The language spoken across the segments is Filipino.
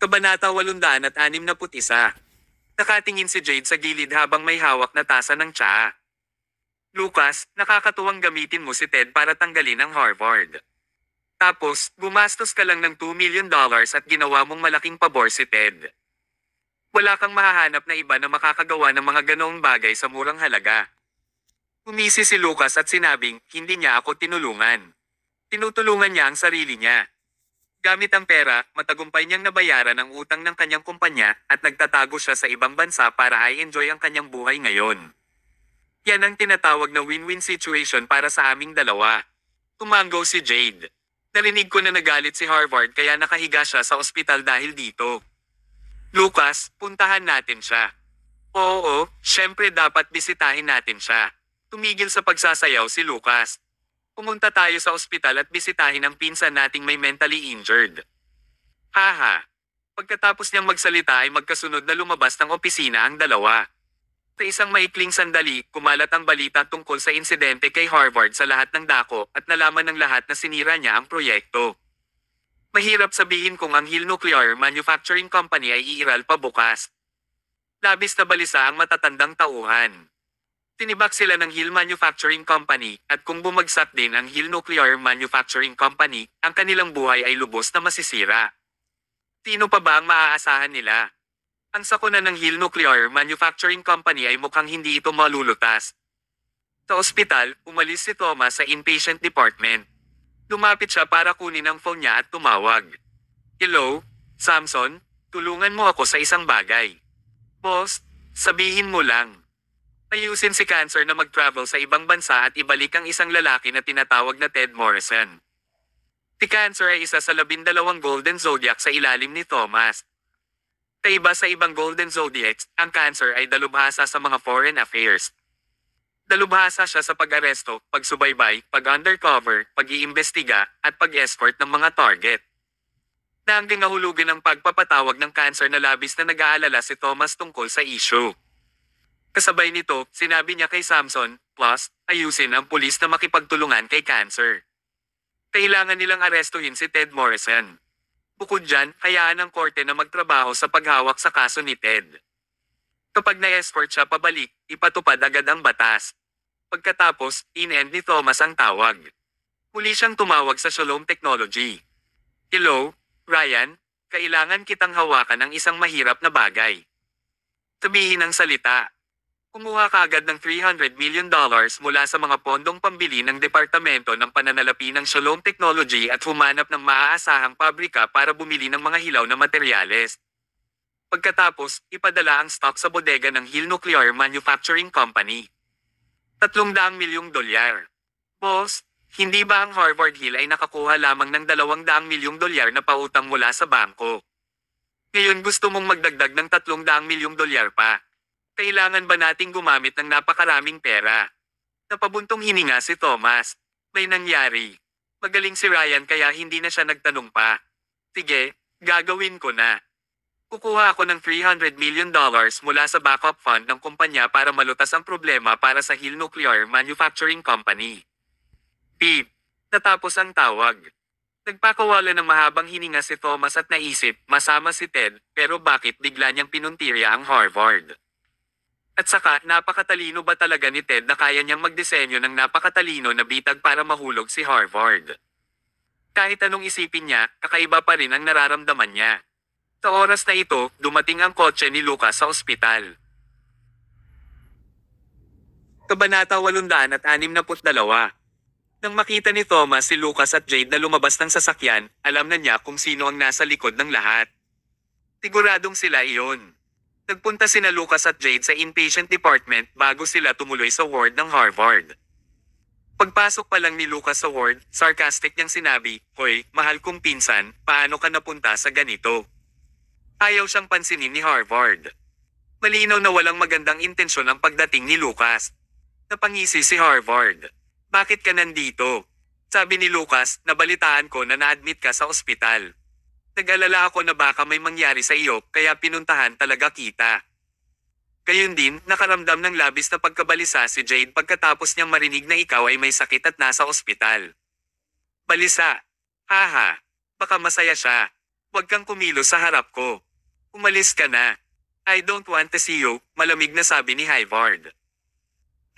Kabanata 861. Nakatingin si Jade sa gilid habang may hawak na tasa ng tsaa. Lucas, nakakatuwang gamitin mo si Ted para tanggalin ang Harvard. Tapos, gumastos ka lang ng $2 million at ginawa mong malaking pabor si Ted. Wala kang mahahanap na iba na makakagawa ng mga ganoong bagay sa murang halaga. Umisi si Lucas at sinabing, hindi niya ako tinulungan. Tinutulungan niya ang sarili niya. Gamit ang pera, matagumpay niyang nabayaran ang utang ng kanyang kumpanya at nagtatago siya sa ibang bansa para i-enjoy ang kanyang buhay ngayon. Yan ang tinatawag na win-win situation para sa aming dalawa. Tumango si Jade. Narinig ko na nagalit si Harvard kaya nakahiga siya sa ospital dahil dito. Lucas, puntahan natin siya. Oo, syempre dapat bisitahin natin siya. Tumigil sa pagsasayaw si Lucas. Pumunta tayo sa ospital at bisitahin ang pinsan nating may mentally injured. Haha. Pagkatapos niyang magsalita ay magkasunod na lumabas ng opisina ang dalawa. Sa isang maikling sandali, kumalat ang balita tungkol sa insidente kay Harvard sa lahat ng dako at nalaman ng lahat na sinira niya ang proyekto. Mahirap sabihin kung ang Hill Nuclear Manufacturing Company ay iiral pa bukas. Labis na balisa ang matatandang tauhan. Tinibak sila ng Hill Manufacturing Company at kung bumagsak din ang Hill Nuclear Manufacturing Company, ang kanilang buhay ay lubos na masisira. Sino pa ba ang maaasahan nila? Ang sakuna ng Hill Nuclear Manufacturing Company ay mukhang hindi ito malulutas. Sa ospital, umalis si Thomas sa inpatient department. Lumapit siya para kunin ang phone niya at tumawag. Hello, Samson, tulungan mo ako sa isang bagay. Boss, sabihin mo lang. Ayusin si Cancer na mag-travel sa ibang bansa at ibalik ang isang lalaki na tinatawag na Ted Morrison. Si Cancer ay isa sa 12 Golden Zodiac sa ilalim ni Thomas. Kaiba sa ibang Golden Zodiacs, ang Cancer ay dalubhasa sa mga foreign affairs. Dalubhasa siya sa pag-aresto, pagsubaybay, pag-undercover, pag-iimbestiga, at pag-escort ng mga target. Nanggang nahulugan ang pagpapatawag ng Cancer na labis na nag-aalala si Thomas tungkol sa issue. Kasabay nito, sinabi niya kay Samson, plus, ayusin ang pulis na makipagtulungan kay Cancer. Kailangan nilang arestuhin si Ted Morrison. Bukod dyan, hayaan ng korte na magtrabaho sa paghawak sa kaso ni Ted. Kapag na-escort siya pabalik, ipatupad agad ang batas. Pagkatapos, in-end ni Thomas ang tawag. Muli siyang tumawag sa Shalom Technology. Hello, Ryan, kailangan kitang hawakan ng isang mahirap na bagay. Sabihin ang salita. Kumuha kaagad ng $300 million mula sa mga pondong pambili ng Departamento ng Pananalapi ng Shalom Technology at humanap ng maaasahang pabrika para bumili ng mga hilaw na materyales. Pagkatapos, ipadala ang stock sa bodega ng Hill Nuclear Manufacturing Company. $300 milyong. Boss, hindi ba ang Harvard Hill ay nakakuha lamang ng $200 milyong na pautang mula sa bangko? Ngayon gusto mong magdagdag ng $300 milyong pa. Kailangan ba nating gumamit ng napakaraming pera? Napabuntong hininga si Thomas. May nangyari. Magaling si Ryan kaya hindi na siya nagtanong pa. Sige, gagawin ko na. Kukuha ako ng $300 million mula sa backup fund ng kumpanya para malutas ang problema para sa Hill Nuclear Manufacturing Company. Beep. Natapos ang tawag. Nagpakawala ng mahabang hininga si Thomas at naisip, masama si Ted, pero bakit bigla niyang pinuntirya ang Harvard? At saka, napakatalino ba talaga ni Ted na kaya niyang magdisenyo ng napakatalino na bitag para mahulog si Harvard? Kahit anong isipin niya, kakaiba pa rin ang nararamdaman niya. Sa oras na ito, dumating ang kotse ni Lucas sa ospital. Kabanata 862. Nang makita ni Thomas si Lucas at Jade na lumabas ng sasakyan, alam na niya kung sino ang nasa likod ng lahat. Siguradong sila iyon. Nagpunta sina Lucas at Jade sa inpatient department bago sila tumuloy sa ward ng Harvard. Pagpasok pa lang ni Lucas sa ward, sarcastic niyang sinabi, "Hoy, mahal kong pinsan, paano ka napunta sa ganito?" Ayaw siyang pansinin ni Harvard. Malinaw na walang magandang intensyon ang pagdating ni Lucas. Napangisi si Harvard. "Bakit ka nandito?" Sabi ni Lucas, "Nabalitaan ko na na-admit ka sa ospital. Nag-alala ako na baka may mangyari sa iyo kaya pinuntahan talaga kita." Gayun din, nakaramdam ng labis na pagkabalisa si Jade pagkatapos niyang marinig na ikaw ay may sakit at nasa ospital. Balisa. Haha. Baka masaya siya. Huwag kang kumilos sa harap ko. Umalis ka na. I don't want to see you, malamig na sabi ni Harvard.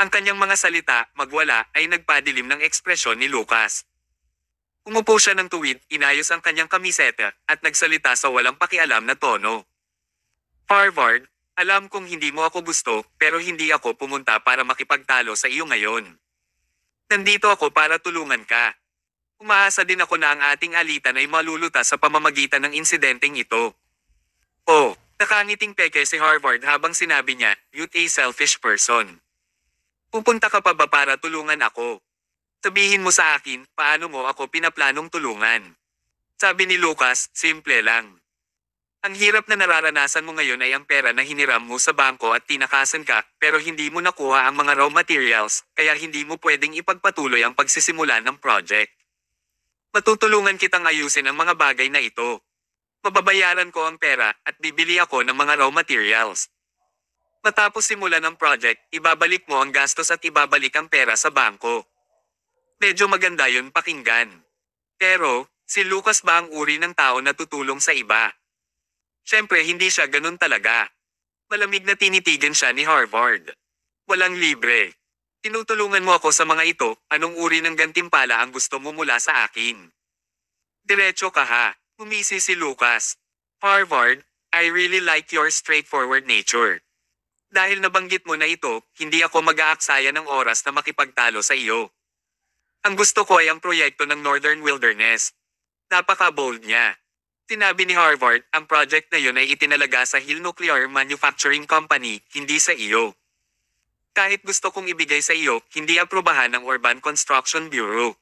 Ang kanyang mga salita, magwala, ay nagpadilim ng ekspresyon ni Lucas. Umupo siya ng tuwid, inayos ang kanyang kamiseta, at nagsalita sa walang pakialam na tono. Harvard, alam kong hindi mo ako gusto, pero hindi ako pumunta para makipagtalo sa iyo ngayon. Nandito ako para tulungan ka. Umaasa din ako na ang ating alitan ay malulutas sa pamamagitan ng insidenteng ito. Oh, nakangiting peke si Harvard habang sinabi niya, "You're a selfish person. Pupunta ka pa ba para tulungan ako? Sabihin mo sa akin, paano mo ako pinaplanong tulungan?" Sabi ni Lucas, simple lang. Ang hirap na nararanasan mo ngayon ay ang pera na hiniram mo sa bangko at tinakasan ka, pero hindi mo nakuha ang mga raw materials, kaya hindi mo pwedeng ipagpatuloy ang pagsisimula ng project. Matutulungan kitang ayusin ang mga bagay na ito. Mababayaran ko ang pera at bibili ako ng mga raw materials. Matapos simulan ng project, ibabalik mo ang gastos at ibabalik ang pera sa bangko. Medyo maganda yun pakinggan. Pero, si Lucas ba ang uri ng tao na tutulong sa iba? Siyempre hindi siya ganun talaga. Malamig na tinitigan siya ni Harvard. Walang libre. Tinutulungan mo ako sa mga ito, anong uri ng gantimpala ang gusto mo mula sa akin? Diretso ka ha, umisi si Lucas. Harvard, I really like your straightforward nature. Dahil nabanggit mo na ito, hindi ako mag-aaksaya ng oras na makipagtalo sa iyo. Ang gusto ko ay ang proyekto ng Northern Wilderness. Napaka-bold niya. Sinabi ni Harvard, ang project na yun ay itinalaga sa Hill Nuclear Manufacturing Company, hindi sa iyo. Kahit gusto kong ibigay sa iyo, hindi aprobahan ng Urban Construction Bureau.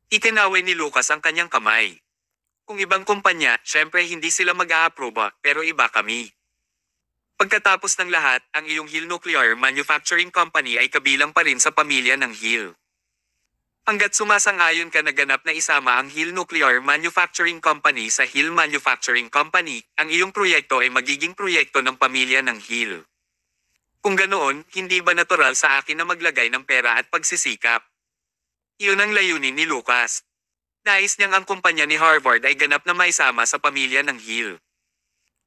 Itinaway ni Lucas ang kanyang kamay. Kung ibang kumpanya, syempre hindi sila mag-aaproba, pero iba kami. Pagkatapos ng lahat, ang iyong Hill Nuclear Manufacturing Company ay kabilang pa rin sa pamilya ng Hill. Hanggat sumasang-ayon ka na ganap na isama ang Hill Nuclear Manufacturing Company sa Hill Manufacturing Company, ang iyong proyekto ay magiging proyekto ng pamilya ng Hill. Kung ganoon, hindi ba natural sa akin na maglagay ng pera at pagsisikap? Iyon ang layunin ni Lucas. Nais niyang ang kumpanya ni Harvard ay ganap na maisama sa pamilya ng Hill.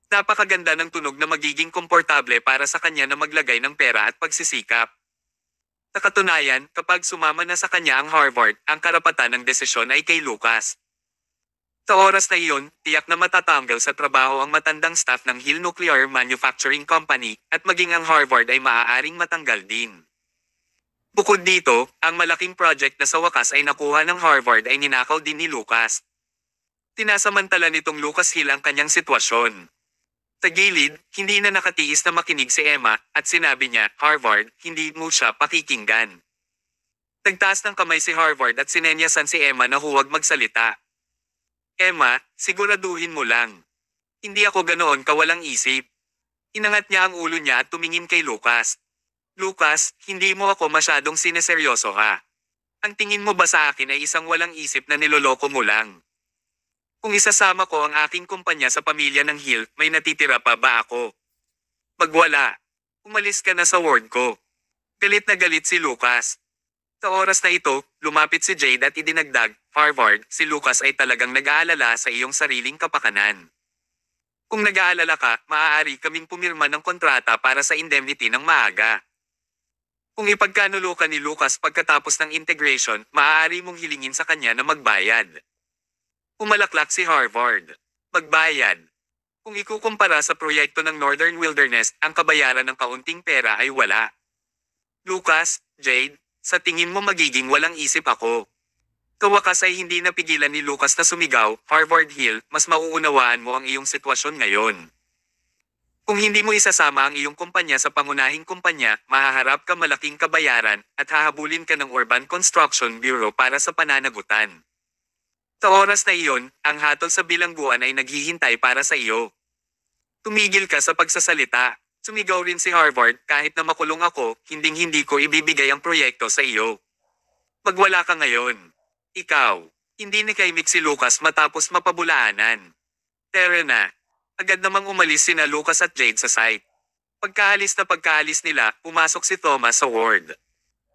Napakaganda ng tunog na magiging komportable para sa kanya na maglagay ng pera at pagsisikap. Sa katunayan, kapag sumama na sa kanya ang Harvard, ang karapatan ng desisyon ay kay Lucas. Sa oras na iyon, tiyak na matatanggal sa trabaho ang matandang staff ng Hill Nuclear Manufacturing Company, at maging ang Harvard ay maaaring matanggal din. Bukod dito, ang malaking project na sa wakas ay nakuha ng Harvard ay ninakaw din ni Lucas. Tinasamantala nitong Lucas Hill ang kanyang sitwasyon. Sa gilid, hindi na nakatiis na makinig si Emma, at sinabi niya, Harvard, hindi mo siya pakikinggan. Nagtaas ng kamay si Harvard at sinenyasan si Emma na huwag magsalita. Emma, siguraduhin mo lang. Hindi ako ganoon kawalang isip. Inangat niya ang ulo niya at tumingin kay Lucas. Lucas, hindi mo ako masyadong sineseryoso ha. Ang tingin mo ba sa akin ay isang walang isip na niloloko mo lang? Kung isasama ko ang aking kumpanya sa pamilya ng Hill, may natitira pa ba ako? Magwala. Umalis ka na sa ward ko. Galit na galit si Lucas. Sa oras na ito, lumapit si Jade at idinagdag, Harvard, si Lucas ay talagang nag-aalala sa iyong sariling kapakanan. Kung nag-aalala ka, maaari kaming pumirma ng kontrata para sa indemnity ng maaga. Kung ipagkanulo ka ni Lucas pagkatapos ng integration, maaari mong hilingin sa kanya na magbayad. Umalaklak si Harvard. Magbayad. Kung ikukumpara sa proyekto ng Northern Wilderness, ang kabayaran ng kaunting pera ay wala. Lucas, Jade, sa tingin mo magiging walang isip ako. Kawakas ay hindi napigilan ni Lucas na sumigaw, Harvard Hill, mas mauunawaan mo ang iyong sitwasyon ngayon. Kung hindi mo isasama ang iyong kumpanya sa pangunahing kumpanya, mahaharap ka malaking kabayaran, at hahabulin ka ng Urban Construction Bureau para sa pananagutan. Sa oras na iyon, ang hatol sa bilangguan ay naghihintay para sa iyo. Tumigil ka sa pagsasalita. Sumigaw rin si Harvard, kahit na makulong ako, hinding-hindi ko ibibigay ang proyekto sa iyo. Magwala ka ngayon. Ikaw. Hindi nakaimik si Lucas matapos mapabulaanan. Tara na. Agad namang umalis sina Lucas at Jade sa site. Pagkaalis nila, pumasok si Thomas sa ward.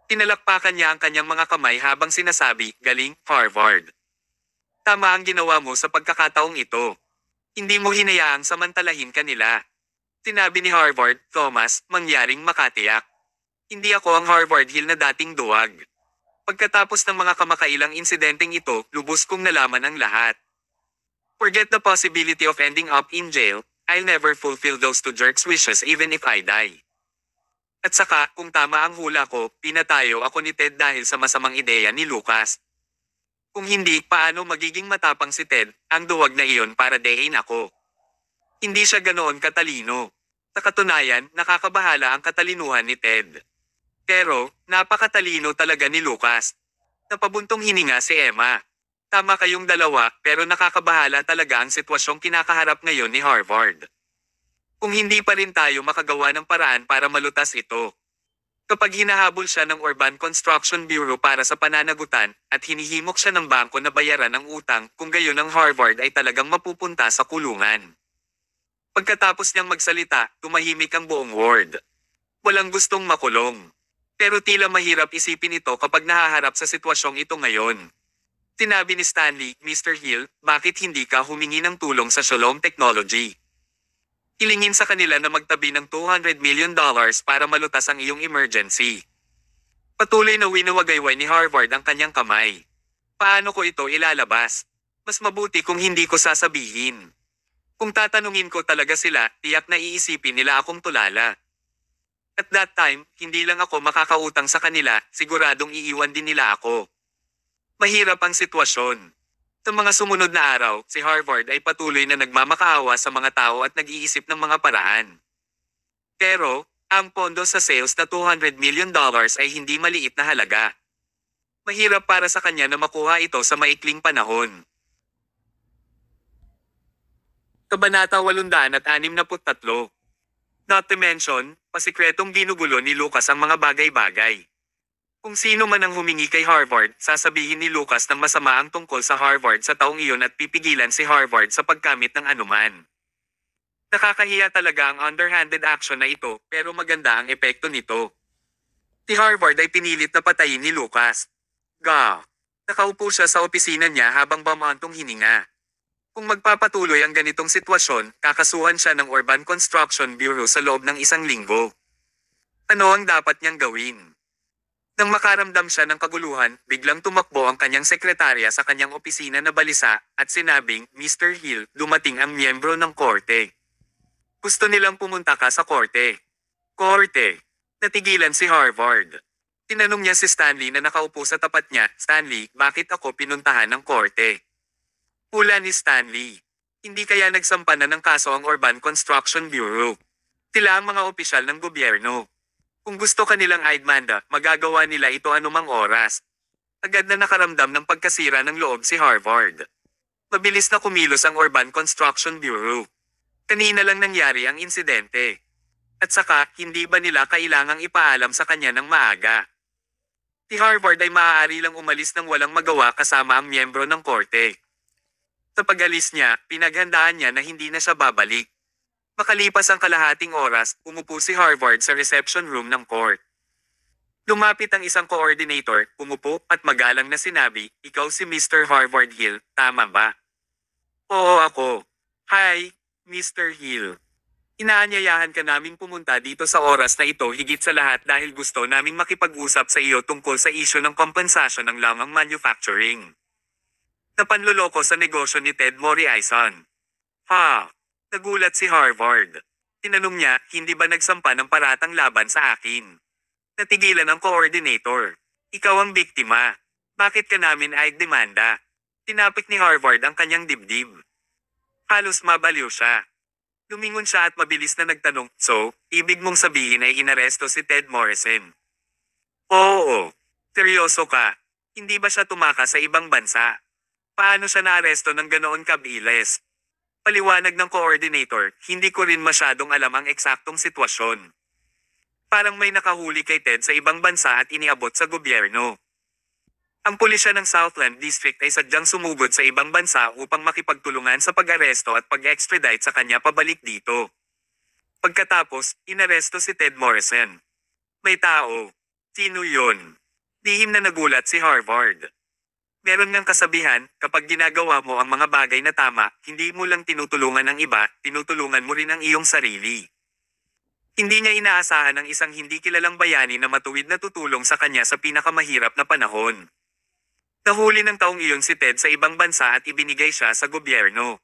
Tinalakpakan niya ang kanyang mga kamay habang sinasabi, galing, Harvard. Tama ang ginawa mo sa pagkakataong ito. Hindi mo hinayaang samantalahin kanila. Sinabi ni Harvard, Thomas, mangyaring makatiyak. Hindi ako ang Harvard Hill na dating duwag. Pagkatapos ng mga kamakailang insidenteng ito, lubos kong nalaman ang lahat. Forget the possibility of ending up in jail, I'll never fulfill those two jerks' wishes even if I die. At saka, kung tama ang hula ko, pinatayo ako ni Ted dahil sa masamang ideya ni Lucas. Kung hindi, paano magiging matapang si Ted, ang duwag na iyon para dehin ako? Hindi siya ganoon katalino. Sa katunayan, nakakabahala ang katalinuhan ni Ted. Pero, napakatalino talaga ni Lucas. Napabuntong hininga si Emma. Tama kayong dalawa, pero nakakabahala talaga ang sitwasyong kinakaharap ngayon ni Harvard. Kung hindi pa rin tayo makagawa ng paraan para malutas ito. Kapag hinahabol siya ng Urban Construction Bureau para sa pananagutan, at hinihimok siya ng bangko na bayaran ang utang, kung gayon ang Harvard ay talagang mapupunta sa kulungan. Pagkatapos niyang magsalita, tumahimik ang buong ward. Walang gustong makulong. Pero tila mahirap isipin ito kapag nahaharap sa sitwasyong ito ngayon. Sinabi ni Stanley, Mr. Hill, bakit hindi ka humingi ng tulong sa Shalom Technology? Hilingin sa kanila na magtabi ng $200 million para malutas ang iyong emergency. Patuloy na winawagayway ni Harvard ang kanyang kamay. Paano ko ito ilalabas? Mas mabuti kung hindi ko sasabihin. Kung tatanungin ko talaga sila, tiyak na iisipin nila akong tulala. At that time, hindi lang ako makakautang sa kanila, siguradong iiwan din nila ako. Mahirap ang sitwasyon. Sa mga sumunod na araw, si Harvard ay patuloy na nagmamakaawa sa mga tao at nag-iisip ng mga paraan. Pero, ang pondo sa sales na $200 million ay hindi maliit na halaga. Mahirap para sa kanya na makuha ito sa maikling panahon. Kabanata 863. Not to mention, pasikretong ginugulo ni Lucas ang mga bagay-bagay. Kung sino man ang humingi kay Harvard, sasabihin ni Lucas ng masama ang tungkol sa Harvard sa taong iyon at pipigilan si Harvard sa pagkamit ng anuman. Nakakahiya talaga ang underhanded action na ito, pero maganda ang epekto nito. Si Harvard ay pinilit na patayin ni Lucas. Nakaupo siya sa opisina niya habang bumantong hininga. Kung magpapatuloy ang ganitong sitwasyon, kakasuhan siya ng Urban Construction Bureau sa loob ng 1 linggo. Ano ang dapat niyang gawin? Nang makaramdam siya ng kaguluhan, biglang tumakbo ang kanyang sekretarya sa kanyang opisina na balisa, at sinabing, Mr. Hill, dumating ang miyembro ng korte. Gusto nilang pumunta ka sa korte. Korte. Natigilan si Harvard. Tinanong niya si Stanley na nakaupo sa tapat niya, Stanley, bakit ako pinuntahan ng korte? Hula ni Stanley. Hindi kaya nagsampa na ng kaso ang Urban Construction Bureau. Sila ang mga opisyal ng gobyerno. Kung gusto kanilang aidmanda, magagawa nila ito anumang oras. Agad na nakaramdam ng pagkasira ng loob si Harvard. Mabilis na kumilos ang Urban Construction Bureau. Kanina lang nangyari ang insidente. At saka, hindi ba nila kailangang ipaalam sa kanya ng maaga? Si Harvard ay maaari lang umalis ng walang magawa kasama ang miyembro ng korte. Sa pag-alis niya, pinaghandaan niya na hindi na siya babalik. Makalipas ang kalahating oras, umupo si Harvard sa reception room ng court. Lumapit ang isang coordinator, umupo at magalang na sinabi, ikaw si Mr. Harvard Hill, tama ba? Oo ako. Hi, Mr. Hill. Inaanyayahan ka naming pumunta dito sa oras na ito higit sa lahat dahil gusto naming makipag-usap sa iyo tungkol sa isyu ng kompensasyon ng lamang manufacturing. Napanloloko sa negosyo ni Ted Moriarty. Nagulat si Harvard. Tinanong niya, hindi ba nagsampa ng paratang laban sa akin? Natigilan ang coordinator. Ikaw ang biktima. Bakit ka namin ay demanda? Tinapik ni Harvard ang kanyang dibdib. Halos mabaliw siya. Lumingon siya at mabilis na nagtanong, so, ibig mong sabihin ay inaresto si Ted Morrison? Oo. Seryoso ka. Hindi ba siya tumakas sa ibang bansa? Paano siya naaresto ng ganoon kabilis? Paliwanag ng coordinator, hindi ko rin masyadong alam ang eksaktong sitwasyon. Parang may nakahuli kay Ted sa ibang bansa at iniabot sa gobyerno. Ang pulisya ng Southland District ay sadyang sumugod sa ibang bansa upang makipagtulungan sa pag-aresto at pag-extradite sa kanya pabalik dito. Pagkatapos, inaresto si Ted Morrison. May tao. Sino yun? Lihim na nagulat si Harvard. Meron ngang kasabihan, kapag ginagawa mo ang mga bagay na tama, hindi mo lang tinutulungan ang iba, tinutulungan mo rin ang iyong sarili. Hindi niya inaasahan ang isang hindi kilalang bayani na matuwid na tutulong sa kanya sa pinakamahirap na panahon. Nahuli ng taong iyon si Ted sa ibang bansa at ibinigay siya sa gobyerno.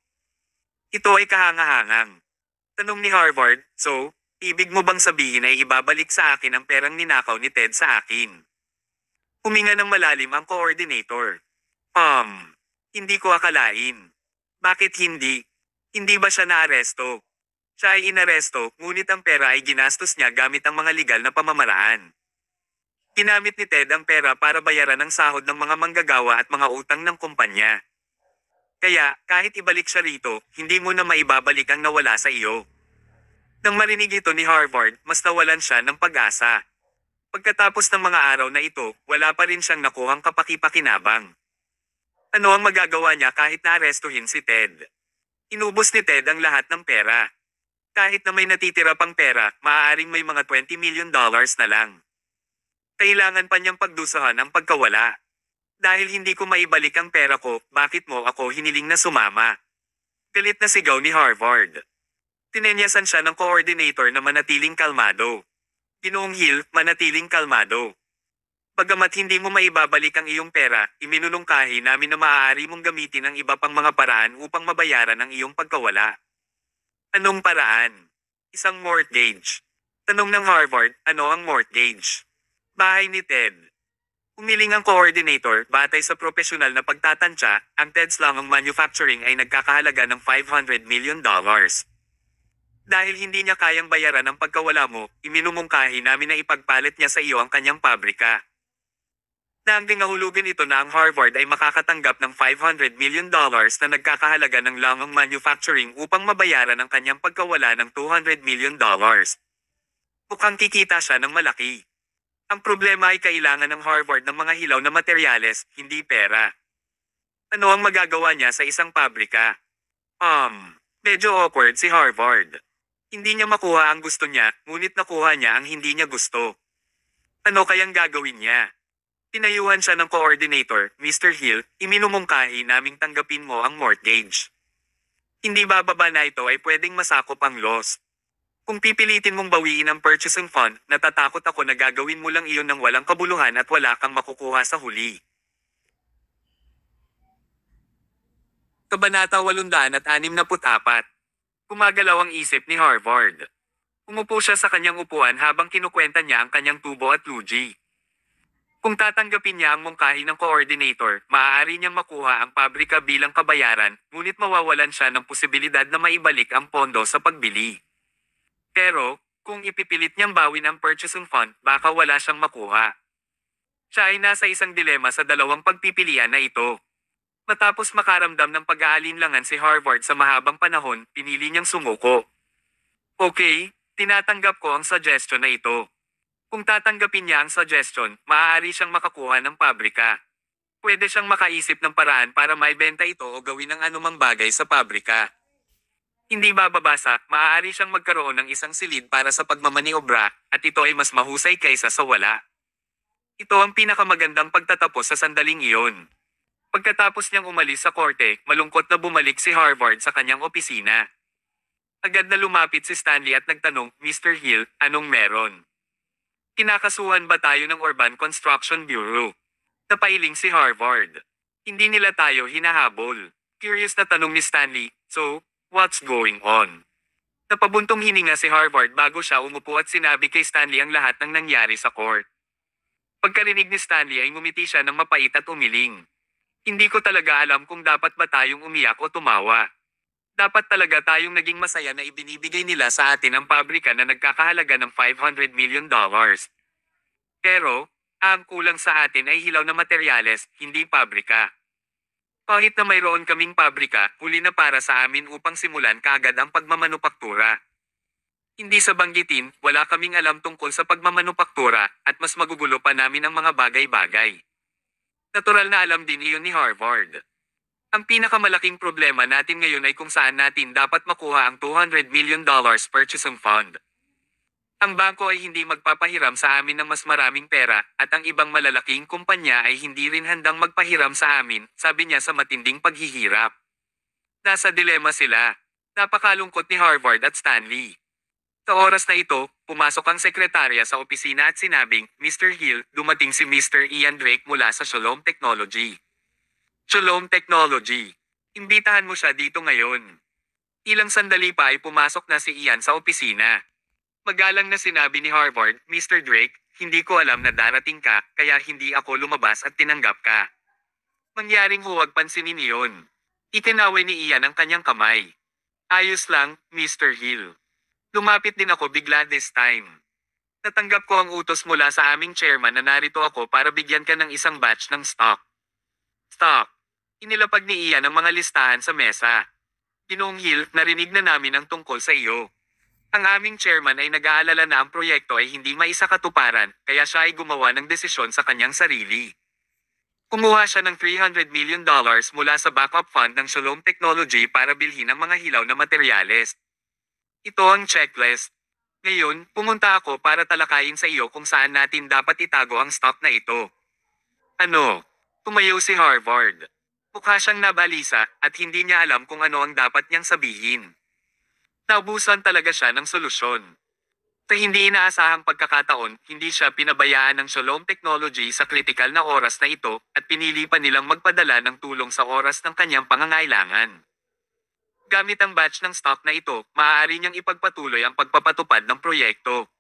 Ito ay kahangahangang tanong ni Harvard, so, ibig mo bang sabihin ay ibabalik sa akin ang perang ninakaw ni Ted sa akin? Huminga ng malalim ang coordinator. Hindi ko akalain. Bakit hindi? Hindi ba siya naaresto? Siya ay inaresto, ngunit ang pera ay ginastos niya gamit ang mga legal na pamamaraan. Ginamit ni Ted ang pera para bayaran ang sahod ng mga manggagawa at mga utang ng kumpanya. Kaya, kahit ibalik siya rito, hindi mo na maibabalik ang nawala sa iyo. Nang marinig ito ni Harvard, mas nawalan siya ng pag-asa. Pagkatapos ng mga araw na ito, wala pa rin siyang nakuhang kapaki-pakinabang. Ano ang magagawa niya kahit naarestuhin si Ted? Inubos ni Ted ang lahat ng pera. Kahit na may natitira pang pera, maaaring may mga $20 million na lang. Kailangan pa niyang pagdusahan ang pagkawala. Dahil hindi ko maibalik ang pera ko, bakit mo ako hiniling na sumama? Galit na sigaw ni Harvard. Tinenyasan siya ng coordinator na manatiling kalmado. Ginoong Hill, manatiling kalmado. Bagamat hindi mo maibabalik ang iyong pera, iminulungkahi namin na maaari mong gamitin ang iba pang mga paraan upang mabayaran ang iyong pagkawala. Anong paraan? Isang mortgage. Tanong ng Harvard, ano ang mortgage? Bahay ni Ted. Umiling ang coordinator, batay sa profesional na pagtatansya, ang Ted's Langong Manufacturing ay nagkakahalaga ng $500 million. Dahil hindi niya kayang bayaran ang pagkawala mo, iminumungkahi namin na ipagpalit niya sa iyo ang kanyang pabrika. Nanging nahulugan ito na ang Harvard ay makakatanggap ng $500 million na nagkakahalaga ng Langong Manufacturing upang mabayaran ang kanyang pagkawala ng $200 million. Mukhang kikita siya ng malaki. Ang problema ay kailangan ng Harvard ng mga hilaw na materyales, hindi pera. Ano ang magagawa niya sa isang pabrika? Medyo awkward si Harvard. Hindi niya makuha ang gusto niya, ngunit nakuha niya ang hindi niya gusto. Ano kayang gagawin niya? Tinayuhan siya ng coordinator, Mr. Hill, iminumungkahi naming tanggapin mo ang mortgage. Hindi bababa na ito ay pwedeng masakop ang loss. Kung pipilitin mong bawiin ang purchasing fund, natatakot ako na gagawin mo lang iyon ng walang kabuluhan at wala kang makukuha sa huli. Kabanata 864. Gumagalaw ang isip ni Harvard. Umupo siya sa kanyang upuan habang kinukwenta niya ang kanyang tubo at lugi. Kung tatanggapin niya ang mungkahi ng coordinator, maaari niyang makuha ang pabrika bilang kabayaran, ngunit mawawalan siya ng posibilidad na maibalik ang pondo sa pagbili. Pero, kung ipipilit niyang bawin ang purchasing fund, baka wala siyang makuha. Siya ay nasa isang dilema sa dalawang pagpipilian na ito. Matapos makaramdam ng pag-aalinlangan si Harvard sa mahabang panahon, pinili niyang sumuko. Okay, tinatanggap ko ang suggestion na ito. Kung tatanggapin niya ang suggestion, maaari siyang makakuha ng pabrika. Pwede siyang makaisip ng paraan para maibenta ito o gawin ang anumang bagay sa pabrika. Hindi bababasa, maaari siyang magkaroon ng isang silid para sa pagmamaniobra, at ito ay mas mahusay kaysa sa wala. Ito ang pinakamagandang pagtatapos sa sandaling iyon. Pagkatapos niyang umalis sa korte, malungkot na bumalik si Harvard sa kanyang opisina. Agad na lumapit si Stanley at nagtanong, Mr. Hill, anong meron? Kinakasuhan ba tayo ng Urban Construction Bureau? Napailing si Harvard. Hindi nila tayo hinahabol. Curious na tanong ni Stanley, so, what's going on? Napabuntong hininga si Harvard bago siya umupo at sinabi kay Stanley ang lahat ng nangyari sa court. Pagkarinig ni Stanley ay ngumiti siya ng mapait at umiling. Hindi ko talaga alam kung dapat ba tayong umiyak o tumawa. Dapat talaga tayong naging masaya na ibinibigay nila sa atin ang pabrika na nagkakahalaga ng $500 million. Pero, ang kulang sa atin ay hilaw na materyales, hindi pabrika. Kahit na mayroon kaming pabrika, huli na para sa amin upang simulan kaagad ang pagmamanupaktura. Hindi sa banggitin, wala kaming alam tungkol sa pagmamanupaktura, at mas magugulo pa namin ang mga bagay-bagay. Natural na alam din iyon ni Harvard. Ang pinakamalaking problema natin ngayon ay kung saan natin dapat makuha ang $200 million purchasing fund. Ang bangko ay hindi magpapahiram sa amin ng mas maraming pera at ang ibang malalaking kumpanya ay hindi rin handang magpahiram sa amin, sabi niya sa matinding paghihirap. Nasa dilema sila. Napakalungkot ni Harvard at Stanley. Sa oras na ito, pumasok ang sekretarya sa opisina at sinabing, Mr. Hill, dumating si Mr. Ian Drake mula sa Shalom Technology. Shalom Technology. Imbitahan mo siya dito ngayon. Ilang sandali pa ay pumasok na si Ian sa opisina. Magalang na sinabi ni Harvard, Mr. Drake, hindi ko alam na darating ka, kaya hindi ako lumabas at tinanggap ka. Mangyaring huwag pansinin iyon. Itinaway ni Ian ang kanyang kamay. Ayos lang, Mr. Hill. Lumapit din ako bigla this time. Natanggap ko ang utos mula sa aming chairman na narito ako para bigyan ka ng isang batch ng stock. Stock. Inilapag ni Ian ang mga listahan sa mesa. Ginoong Hill, narinig na namin ang tungkol sa iyo. Ang aming chairman ay nag-aalala na ang proyekto ay hindi maisakatuparan, kaya siya ay gumawa ng desisyon sa kanyang sarili. Kumuha siya ng $300 million mula sa backup fund ng Shalom Technology para bilhin ang mga hilaw na materyales. Ito ang checklist. Ngayon, pumunta ako para talakayin sa iyo kung saan natin dapat itago ang stock na ito. Ano? Tumayo si Harvard. Mukha siyang nabalisa at hindi niya alam kung ano ang dapat niyang sabihin. Naubusan talaga siya ng solusyon. Sa hindi inaasahang pagkakataon, hindi siya pinabayaan ng Shalom Technology sa kritikal na oras na ito at pinili pa nilang magpadala ng tulong sa oras ng kanyang pangangailangan. Gamit ang batch ng stock na ito, maaari niyang ipagpatuloy ang pagpapatupad ng proyekto.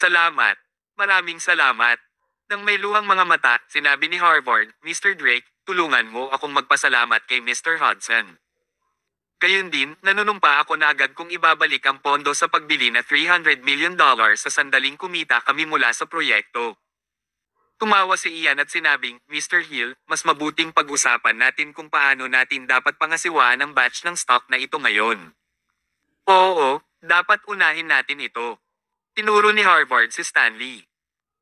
Salamat. Maraming salamat. Nang may luhang mga mata, sinabi ni Harvard, Mr. Drake, tulungan mo akong magpasalamat kay Mr. Hudson. Gayun din, nanunumpa ako na agad kung ibabalik ang pondo sa pagbili na $300 million sa sandaling kumita kami mula sa proyekto. Tumawa si Ian at sinabing, Mr. Hill, mas mabuting pag-usapan natin kung paano natin dapat pangasiwaan ang batch ng stock na ito ngayon. Oo, dapat unahin natin ito. Tinuro ni Harvard si Stanley.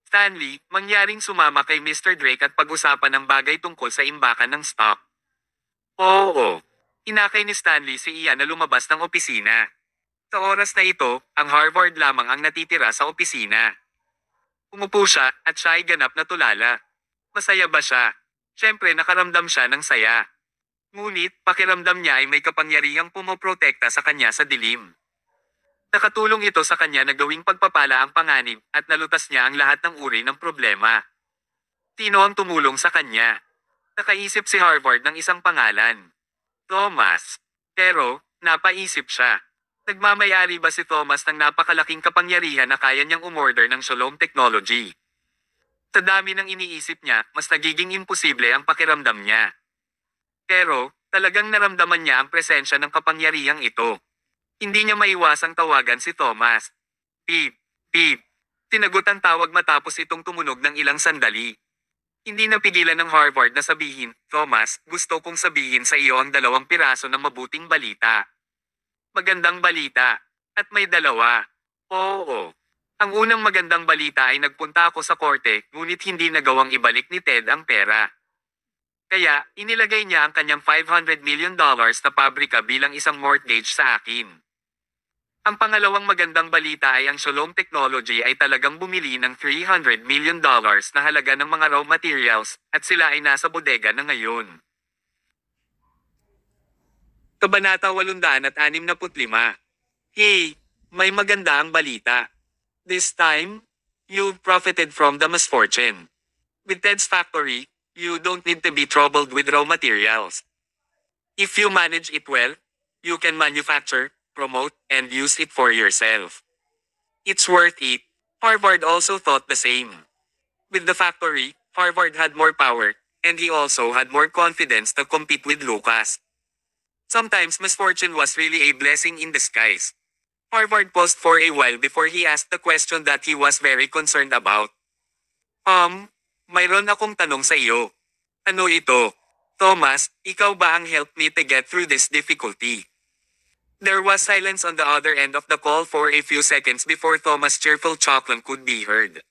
Stanley, mangyaring sumama kay Mr. Drake at pag-usapan ang bagay tungkol sa imbakan ng stock. Oo. Inakay ni Stanley si Ian na lumabas ng opisina. Sa oras na ito, ang Harvard lamang ang natitira sa opisina. Umupo siya at siya ay ganap na tulala. Masaya ba siya? Siyempre nakaramdam siya ng saya. Ngunit, pakiramdam niya ay may kapangyarihang pumoprotekta sa kanya sa dilim. Nakatulong ito sa kanya na gawing pagpapala ang panganib at nalutas niya ang lahat ng uri ng problema. Sino ang tumulong sa kanya? Nakaisip si Harvard ng isang pangalan. Thomas. Pero, napaisip siya. Nagmamayari ba si Thomas ng napakalaking kapangyarihan na kaya niyang umorder ng Shalom Technology? Sa dami ng iniisip niya, mas nagiging imposible ang pakiramdam niya. Pero, talagang naramdaman niya ang presensya ng kapangyarihang ito. Hindi niya maiwasang tawagan si Thomas. Pip, Pip. Tinagot ang tawag matapos itong tumunog ng ilang sandali. Hindi napigilan ng Harvard na sabihin, Thomas, gusto kong sabihin sa iyo ang 2 piraso ng mabuting balita. Magandang balita. At may 2. Oo. Ang unang magandang balita ay nagpunta ako sa korte, ngunit hindi nagawang ibalik ni Ted ang pera. Kaya, inilagay niya ang kanyang $500 million na pabrika bilang isang mortgage sa akin. Ang pangalawang magandang balita ay ang Shalom Technology ay talagang bumili ng $300 million na halaga ng mga raw materials, at sila ay nasa bodega na ngayon. Kabanata 865. Hey, may maganda ang balita. This time, you've profited from the misfortune. With Ted's factory, you don't need to be troubled with raw materials. If you manage it well, you can manufacture, promote, and use it for yourself. It's worth it. Harvard also thought the same. With the factory, Harvard had more power, and he also had more confidence to compete with Lucas. Sometimes misfortune was really a blessing in disguise. Harvard paused for a while before he asked the question that he was very concerned about. Mayroon akong tanong sa iyo. Ano ito? Thomas, ikaw ba ang helped me to get through this difficulty? There was silence on the other end of the call for a few seconds before Thomas' cheerful chuckle could be heard.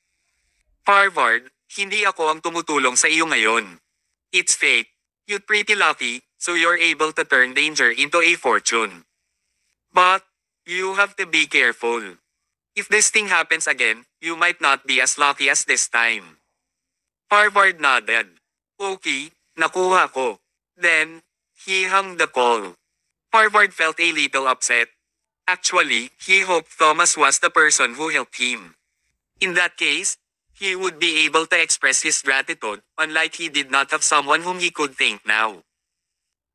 Harvard, hindi ako ang tumutulong sa iyo ngayon. It's fate. You're pretty lucky, so you're able to turn danger into a fortune. But, you have to be careful. If this thing happens again, you might not be as lucky as this time. Harvard nodded. Okay, nakuha ko. Then, he hung the call. Harvard felt a little upset. Actually, he hoped Thomas was the person who helped him. In that case, he would be able to express his gratitude, unlike he did not have someone whom he could thank now.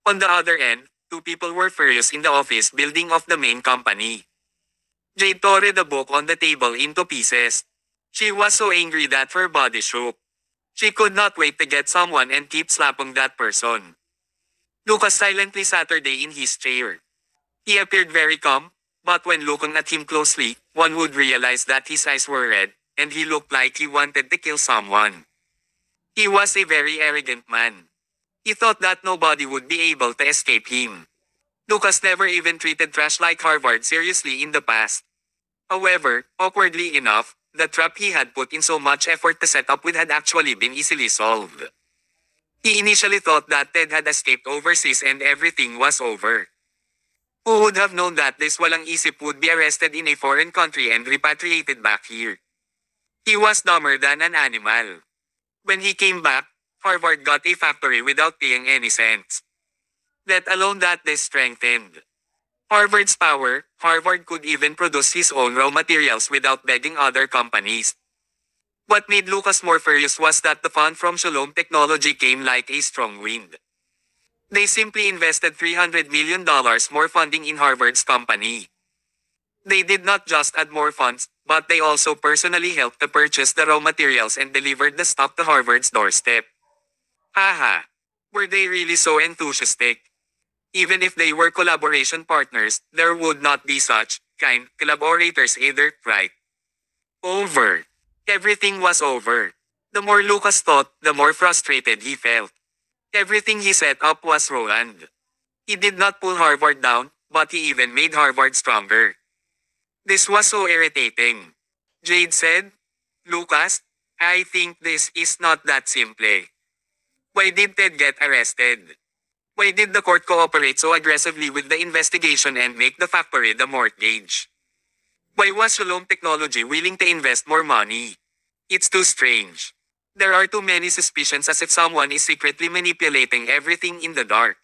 On the other end, two people were furious in the office building of the main company. Jade tore the book on the table into pieces. She was so angry that her body shook. She could not wait to get someone and keep slapping that person. Lucas silently sat in his chair. He appeared very calm, but when looking at him closely, one would realize that his eyes were red, and he looked like he wanted to kill someone. He was a very arrogant man. He thought that nobody would be able to escape him. Lucas never even treated trash like Harvard seriously in the past. However, awkwardly enough, the trap he had put in so much effort to set up with had actually been easily solved. He initially thought that Ted had escaped overseas and everything was over. Who would have known that this walang isip would be arrested in a foreign country and repatriated back here? He was dumber than an animal. When he came back, Harvard got a factory without paying any cents. Let alone that this strengthened Harvard's power. Harvard could even produce his own raw materials without begging other companies. What made Lucas more furious was that the fund from Shalom Technology came like a strong wind. They simply invested $300 million more funding in Harvard's company. They did not just add more funds, but they also personally helped to purchase the raw materials and delivered the stuff to Harvard's doorstep. Haha. Were they really so enthusiastic? Even if they were collaboration partners, there would not be such kind collaborators either, right? Over. Everything was over. The more Lucas thought, the more frustrated he felt. Everything he set up was ruined. He did not pull Harvard down, but he even made Harvard stronger. This was so irritating. Jade said, Lucas, I think this is not that simple. Why did Ted get arrested? Why did the court cooperate so aggressively with the investigation and make the factory the mortgage? Why was Shalom Technology willing to invest more money? It's too strange. There are too many suspicions as if someone is secretly manipulating everything in the dark.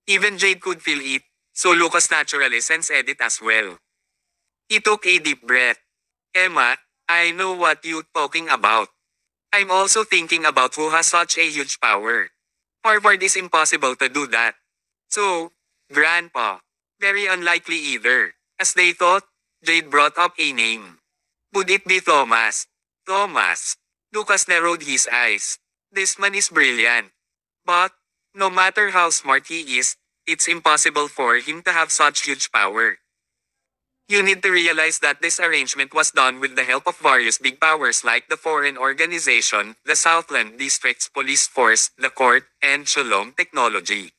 Even Jade could feel it, so Lucas naturally sensed it as well. He took a deep breath. Emma, I know what you're talking about. I'm also thinking about who has such a huge power. Harvard is impossible to do that. So, Grandpa. Very unlikely either. As they thought, Jade brought up a name. Would it be Thomas? Thomas. Lucas narrowed his eyes. This man is brilliant. But, no matter how smart he is, it's impossible for him to have such huge power. You need to realize that this arrangement was done with the help of various big powers like the Foreign Organization, the Southland District's Police Force, the Court, and Shalom Technology.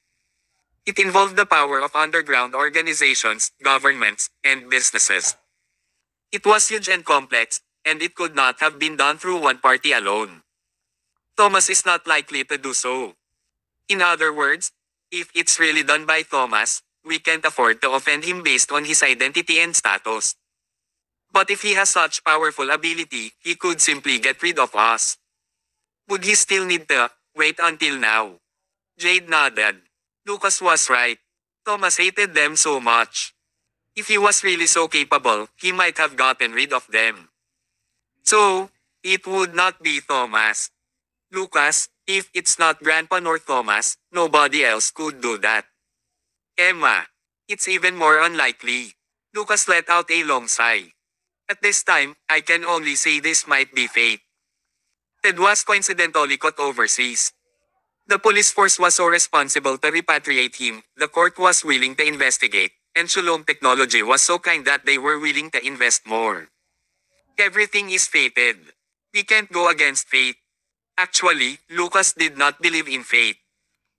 It involved the power of underground organizations, governments, and businesses. It was huge and complex, and it could not have been done through one party alone. Thomas is not likely to do so. In other words, if it's really done by Thomas, we can't afford to offend him based on his identity and status. But if he has such powerful ability, he could simply get rid of us. Would he still need to wait until now? Jade nodded. Lucas was right. Thomas hated them so much. If he was really so capable, he might have gotten rid of them. So, it would not be Thomas. Lucas, if it's not Grandpa nor Thomas, nobody else could do that. Emma. It's even more unlikely. Lucas let out a long sigh. At this time, I can only say this might be fate. Ted was coincidentally caught overseas. The police force was so responsible to repatriate him, the court was willing to investigate, and Shalom Technology was so kind that they were willing to invest more. Everything is fated. We can't go against fate. Actually, Lucas did not believe in fate.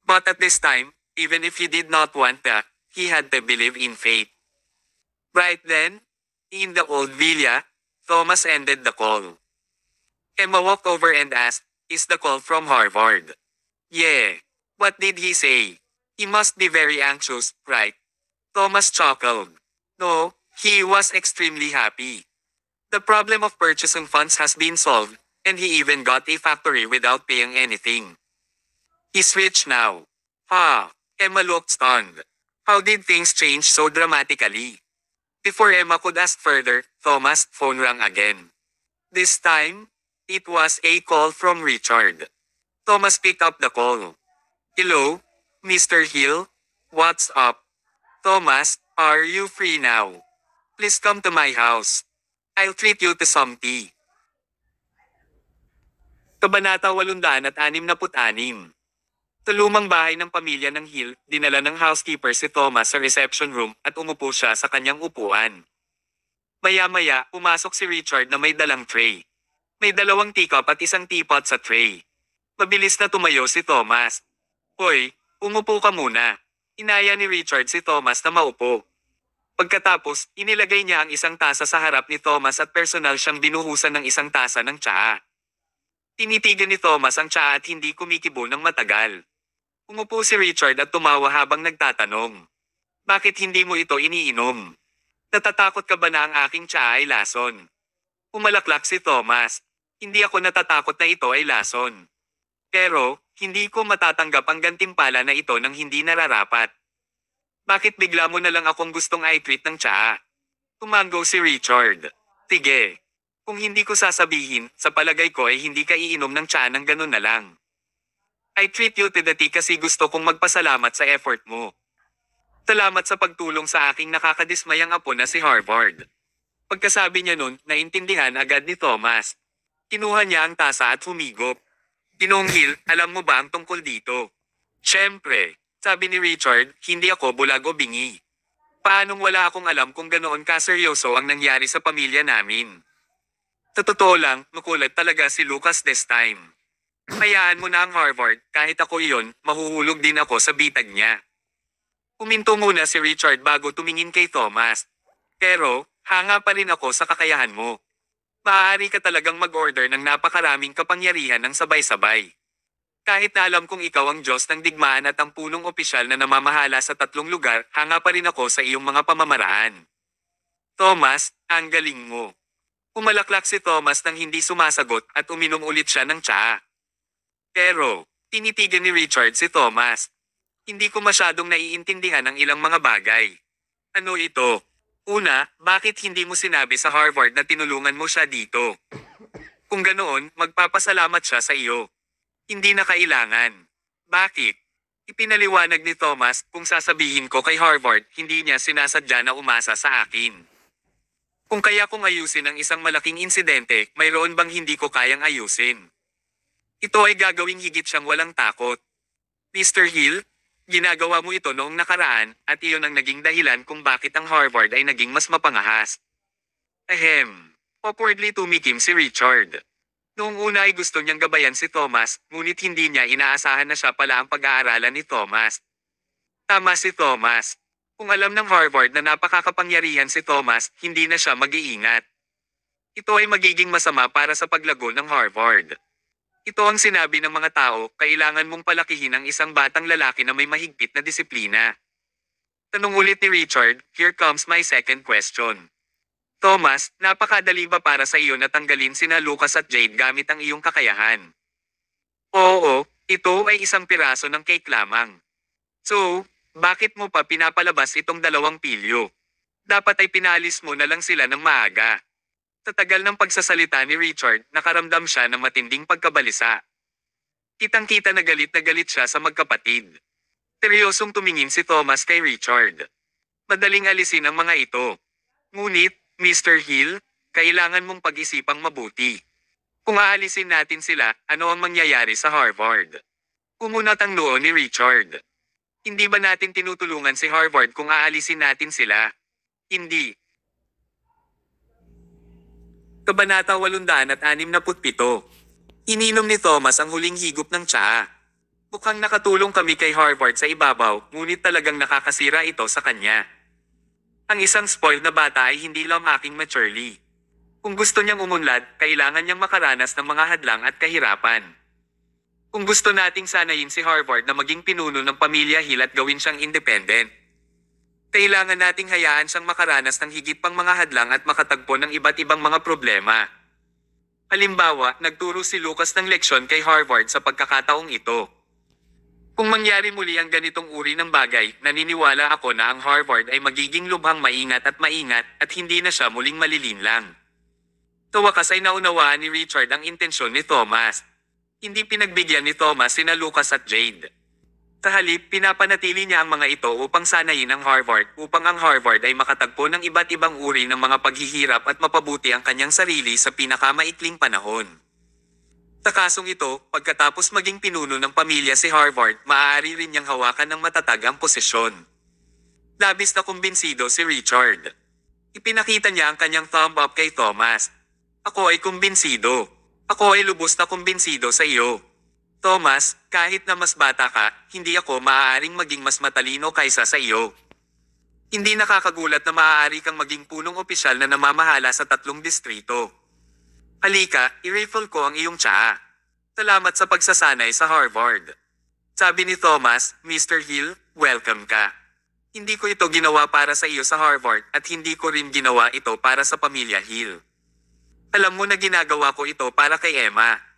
But at this time, even if he did not want to, he had to believe in fate. Right then, in the old villa, Thomas ended the call. Emma walked over and asked, "Is the call from Harvard?" "Yeah." "What did he say?" "He must be very anxious, right?" Thomas chuckled. "No, he was extremely happy. The problem of purchasing funds has been solved, and he even got a factory without paying anything. He's rich now. Emma looked stunned. How did things change so dramatically? Before Emma could ask further, Thomas' phone rang again. This time, it was a call from Richard. Thomas picked up the call. Hello, Mr. Hill? What's up? Thomas, are you free now? Please come to my house. I'll treat you to some tea. Kabanata 866. Sa lumang bahay ng pamilya ng Hill, dinala ng housekeeper si Thomas sa reception room at umupo siya sa kanyang upuan. Maya-maya, pumasok si Richard na may dalang tray. May 2 teacup at 1 teapot sa tray. Mabilis na tumayo si Thomas. Hoy, umupo ka muna. Inaya ni Richard si Thomas na maupo. Pagkatapos, inilagay niya ang 1 tasa sa harap ni Thomas at personal siyang binuhusan ng 1 tasa ng tsaa. Tinitigan ni Thomas ang tsaa at hindi kumikibo ng matagal. Umupo si Richard at tumawa habang nagtatanong. Bakit hindi mo ito iniinom? Natatakot ka ba na ang aking tsaa ay lason? Umalaklak si Thomas. Hindi ako natatakot na ito ay lason. Pero, hindi ko matatanggap ang gantimpala na ito ng hindi nararapat. Bakit bigla mo na lang akong gustong i-treat ng tsaa? Tumango si Richard. Sige. Kung hindi ko sasabihin, sa palagay ko ay hindi ka iinom ng tsaa ng ganun na lang. I treat you to the tea kasi gusto kong magpasalamat sa effort mo. Salamat sa pagtulong sa aking nakakadismayang apo na si Harvard. Pagkasabi niya nun, naintindihan agad ni Thomas. Kinuha niya ang tasa at humigop. Ginoong Hill, alam mo ba ang tungkol dito? Siyempre, sabi ni Richard, hindi ako bulag o bingi. Paanong wala akong alam kung ganoon kaseryoso ang nangyari sa pamilya namin? Sa totoo lang, makulat talaga si Lucas this time. Hayaan mo na ang Harvard, kahit ako iyon, mahuhulog din ako sa bitag niya. Huminto muna si Richard bago tumingin kay Thomas. Pero, hanga pa rin ako sa kakayahan mo. Maaari ka talagang mag-order ng napakaraming kapangyarihan ng sabay-sabay. Kahit na alam kong ikaw ang Diyos ng digmaan at ang punong opisyal na namamahala sa 3 lugar, hanga pa rin ako sa iyong mga pamamaraan. Thomas, ang galing mo. Umalaklak si Thomas nang hindi sumasagot at uminom ulit siya ng tsaa. Pero, tinitigan ni Richard si Thomas. Hindi ko masyadong naiintindihan ang ilang mga bagay. Ano ito? Una, bakit hindi mo sinabi sa Harvard na tinulungan mo siya dito? Kung ganoon, magpapasalamat siya sa iyo. Hindi na kailangan. Bakit? Ipinaliwanag ni Thomas, kung sasabihin ko kay Harvard, hindi niya sinasadya na umasa sa akin. Kung kaya kong ayusin ang isang malaking insidente, mayroon bang hindi ko kayang ayusin? Ito ay gagawing higit siyang walang takot. Mr. Hill, ginagawa mo ito noong nakaraan at iyon ang naging dahilan kung bakit ang Harvard ay naging mas mapangahas. Awkwardly tumikim si Richard. Noong una ay gusto niyang gabayan si Thomas, ngunit hindi niya inaasahan na siya pala ang pag-aaralan ni Thomas. Tama si Thomas. Kung alam ng Harvard na napakakapangyarihan si Thomas, hindi na siya mag-iingat. Ito ay magiging masama para sa paglago ng Harvard. Ito ang sinabi ng mga tao, kailangan mong palakihin ang isang batang lalaki na may mahigpit na disiplina. Tanong ulit ni Richard, here comes my second question. Thomas, napakadali ba para sa iyo na tanggalin sina Lucas at Jade gamit ang iyong kakayahan? Oo, ito ay 1 piraso ng cake lamang. So, bakit mo pa pinapalabas itong 2 pilyo? Dapat ay pinalis mo na lang sila ng maaga. Sa tagal ng pagsasalita ni Richard, nakaramdam siya ng matinding pagkabalisa. Kitang-kita na galit siya sa magkapatid. Seryosong tumingin si Thomas kay Richard. Madaling alisin ang mga ito. Ngunit, Mr. Hill, kailangan mong pag-isipang mabuti. Kung aalisin natin sila, ano ang mangyayari sa Harvard? Kumunat ang noo ni Richard. Hindi ba natin tinutulungan si Harvard kung aalisin natin sila? Hindi. Kabanata 867. Ininom ni Thomas ang huling higop ng tsaa. Mukhang nakatulong kami kay Harvard sa ibabaw, ngunit talagang nakakasira ito sa kanya. Ang isang spoiled na bata ay hindi lang aking maturely. Kung gusto niyang umunlad, kailangan niyang makaranas ng mga hadlang at kahirapan. Kung gusto nating sanayin si Harvard na maging pinuno ng pamilya Hill at gawin siyang independent, Kailangan nating hayaan siyang makaranas ng higit pang mga hadlang at makatagpo ng iba't ibang mga problema. Halimbawa, nagturo si Lucas ng leksyon kay Harvard sa pagkakataong ito. Kung mangyari muli ang ganitong uri ng bagay, naniniwala ako na ang Harvard ay magiging lubhang maingat at hindi na siya muling malilinlang. Sa wakas ay naunawaan ni Richard ang intensyon ni Thomas. Hindi pinagbigyan ni Thomas sina Lucas at Jade. Sa halip, pinapanatili niya ang mga ito upang sanayin ang Harvard upang ang Harvard ay makatagpo ng iba't ibang uri ng mga paghihirap at mapabuti ang kanyang sarili sa pinakamaikling panahon. Sa kasong ito, pagkatapos maging pinuno ng pamilya si Harvard, maaari rin niyang hawakan ng matatag ang posisyon. Labis na kumbinsido si Richard. Ipinakita niya ang kanyang thumb up kay Thomas. Ako ay kumbinsido. Ako ay lubos na kumbinsido sa iyo. Thomas, kahit na mas bata ka, hindi ako maaaring maging mas matalino kaysa sa iyo. Hindi nakakagulat na maaari kang maging punong opisyal na namamahala sa 3 distrito. Halika, i-raffle ko ang iyong tsaa. Salamat sa pagsasanay sa Harvard. Sabi ni Thomas, Mr. Hill, welcome ka. Hindi ko ito ginawa para sa iyo sa Harvard at hindi ko rin ginawa ito para sa pamilya Hill. Alam mo na ginagawa ko ito para kay Emma.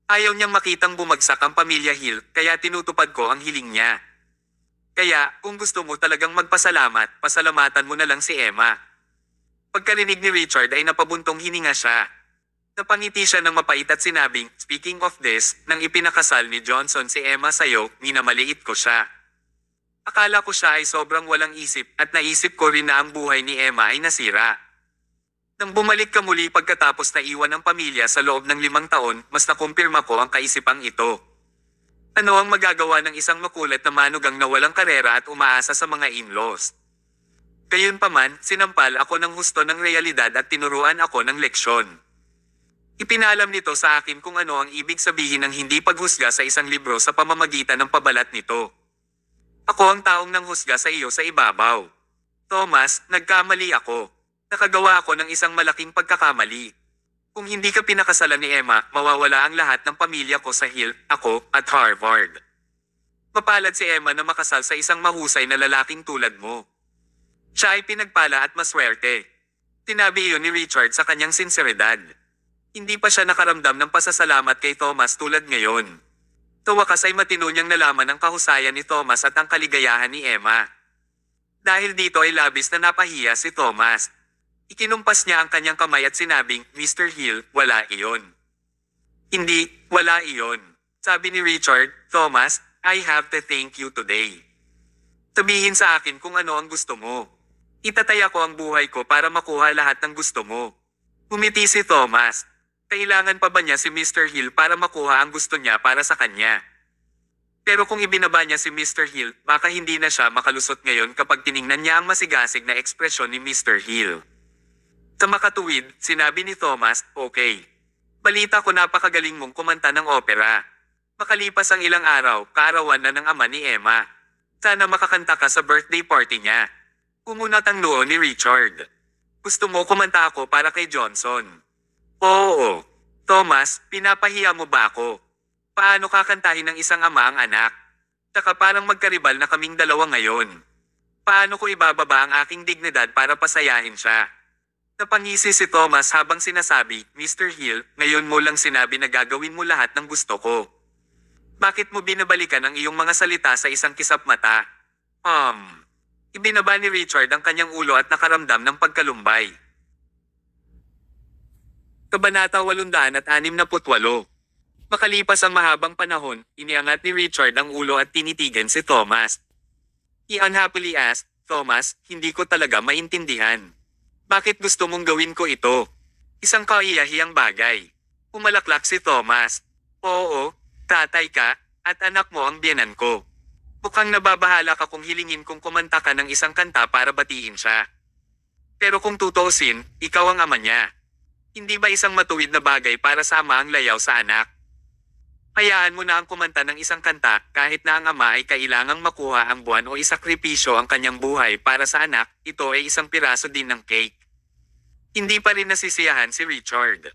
Ayaw niyang makitang bumagsak ang pamilya Hill kaya tinutupad ko ang hiling niya. Kaya, kung gusto mo talagang magpasalamat, pasalamatan mo na lang si Emma. Pagkarinig ni Richard ay napabuntong hininga siya. Napangiti siya ng mapait at sinabing, speaking of this, nang ipinakasal ni Johnson si Emma sa'yo, minamaliit ko siya. Akala ko siya ay sobrang walang isip at naisip ko rin na ang buhay ni Emma ay nasira. Nang bumalik ka muli pagkatapos na iwan ng pamilya sa loob ng 5 taon, mas nakumpirma ko ang kaisipang ito. Ano ang magagawa ng isang makulit na manugang na walang karera at umaasa sa mga in-laws? Gayunpaman, sinampal ako ng husto ng realidad at tinuruan ako ng leksyon. Ipinalam nito sa akin kung ano ang ibig sabihin ng hindi paghusga sa isang libro sa pamamagitan ng pabalat nito. Ako ang taong nanghusga sa iyo sa ibabaw. Thomas, nagkamali ako. Nakagawa ako ng isang malaking pagkakamali. Kung hindi ka pinakasalan ni Emma, mawawala ang lahat ng pamilya ko sa Hill, ako, at Harvard. Mapalad si Emma na makasal sa isang mahusay na lalaking tulad mo. Siya ay pinagpala at maswerte. Sinabi iyon ni Richard sa kanyang sinseridad. Hindi pa siya nakaramdam ng pasasalamat kay Thomas tulad ngayon. Sa wakas ay matino niyang nalaman ang kahusayan ni Thomas at ang kaligayahan ni Emma. Dahil dito ay labis na napahiya si Thomas. Ikinumpas niya ang kanyang kamay at sinabing, Mr. Hill, wala iyon. Hindi, wala iyon. Sabi ni Richard, Thomas, I have to thank you today. Sabihin sa akin kung ano ang gusto mo. Itataya ko ang buhay ko para makuha lahat ng gusto mo. Umiti si Thomas. Kailangan pa ba niya si Mr. Hill para makuha ang gusto niya para sa kanya? Pero kung ibinaba niya si Mr. Hill, baka hindi na siya makalusot ngayon kapag tiningnan niya ang masigasig na ekspresyon ni Mr. Hill. Sa makatuwid, sinabi ni Thomas, okay. Balita ko napakagaling mong kumanta ng opera. Makalipas ang ilang araw, kaarawan na ng ama ni Emma. Sana makakanta ka sa birthday party niya. Umunat ang noo ni Richard. Gusto mo kumanta ako para kay Johnson? Oo. Thomas, pinapahiya mo ba ako? Paano kakantahin ng isang ama ang anak? Saka parang magkaribal na kaming dalawa ngayon. Paano ko ibababa ang aking dignidad para pasayahin siya? Napangisi si Thomas habang sinasabi, Mr. Hill, ngayon mo lang sinabi na gagawin mo lahat ng gusto ko. Bakit mo binabalikan ang iyong mga salita sa isang kisap mata? Ibinaba ni Richard ang kanyang ulo at nakaramdam ng pagkalumbay. Kabanata 868. Makalipas ang mahabang panahon, iniangat ni Richard ang ulo at tinitigan si Thomas. He unhappily asked, Thomas, hindi ko talaga maintindihan. Bakit gusto mong gawin ko ito? Isang kaiyahiyang bagay. Umalaklak si Thomas. Oo, tatay ka, at anak mo ang biyenan ko. Mukhang nababahala ka kung hilingin kong kumanta ka ng isang kanta para batiin siya. Pero kung tutuusin, ikaw ang ama niya. Hindi ba isang matuwid na bagay para sa ama ang layaw sa anak? Hayaan mo na ang kumanta ng isang kanta kahit na ang ama ay kailangang makuha ang buwan o isakripisyo ang kanyang buhay para sa anak, ito ay isang piraso din ng cake. Hindi pa rin nasisiyahan si Richard.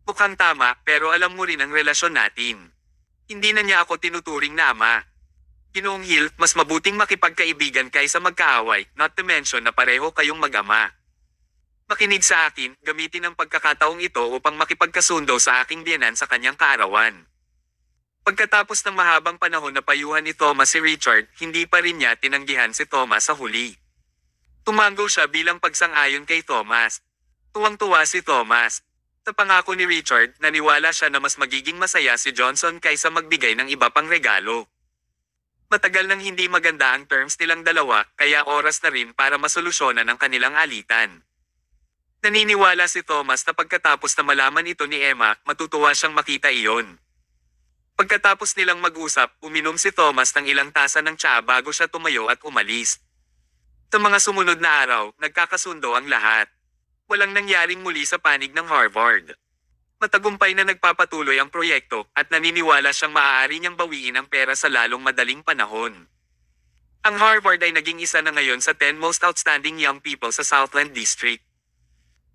Mukhang tama pero alam mo rin ang relasyon natin. Hindi na niya ako tinuturing na ama. Ginoong Hill, mas mabuting makipagkaibigan kaysa magkaaway, not to mention na pareho kayong mag-ama. Makinig sa akin, gamitin ang pagkakataong ito upang makipagkasundo sa aking biyenan sa kanyang kaarawan. Pagkatapos ng mahabang panahon na payuhan ni Thomas si Richard, hindi pa rin niya tinanggihan si Thomas sa huli. Tumango siya bilang pagsang-ayon kay Thomas. Tuwang-tuwa si Thomas. Sa pangako ni Richard, naniwala siya na mas magiging masaya si Johnson kaysa magbigay ng iba pang regalo. Matagal nang hindi maganda ang terms nilang dalawa, kaya oras na rin para masolusyonan ang kanilang alitan. Naniniwala si Thomas na pagkatapos na malaman ito ni Emma, matutuwa siyang makita iyon. Pagkatapos nilang mag-usap, uminom si Thomas ng ilang tasa ng tsaa bago siya tumayo at umalis. Sa mga sumunod na araw, nagkakasundo ang lahat. Walang nangyaring muli sa panig ng Harvard. Matagumpay na nagpapatuloy ang proyekto at naniniwala siyang maaari niyang bawiin ang pera sa lalong madaling panahon. Ang Harvard ay naging isa na ngayon sa 10 most outstanding young people sa Southland District.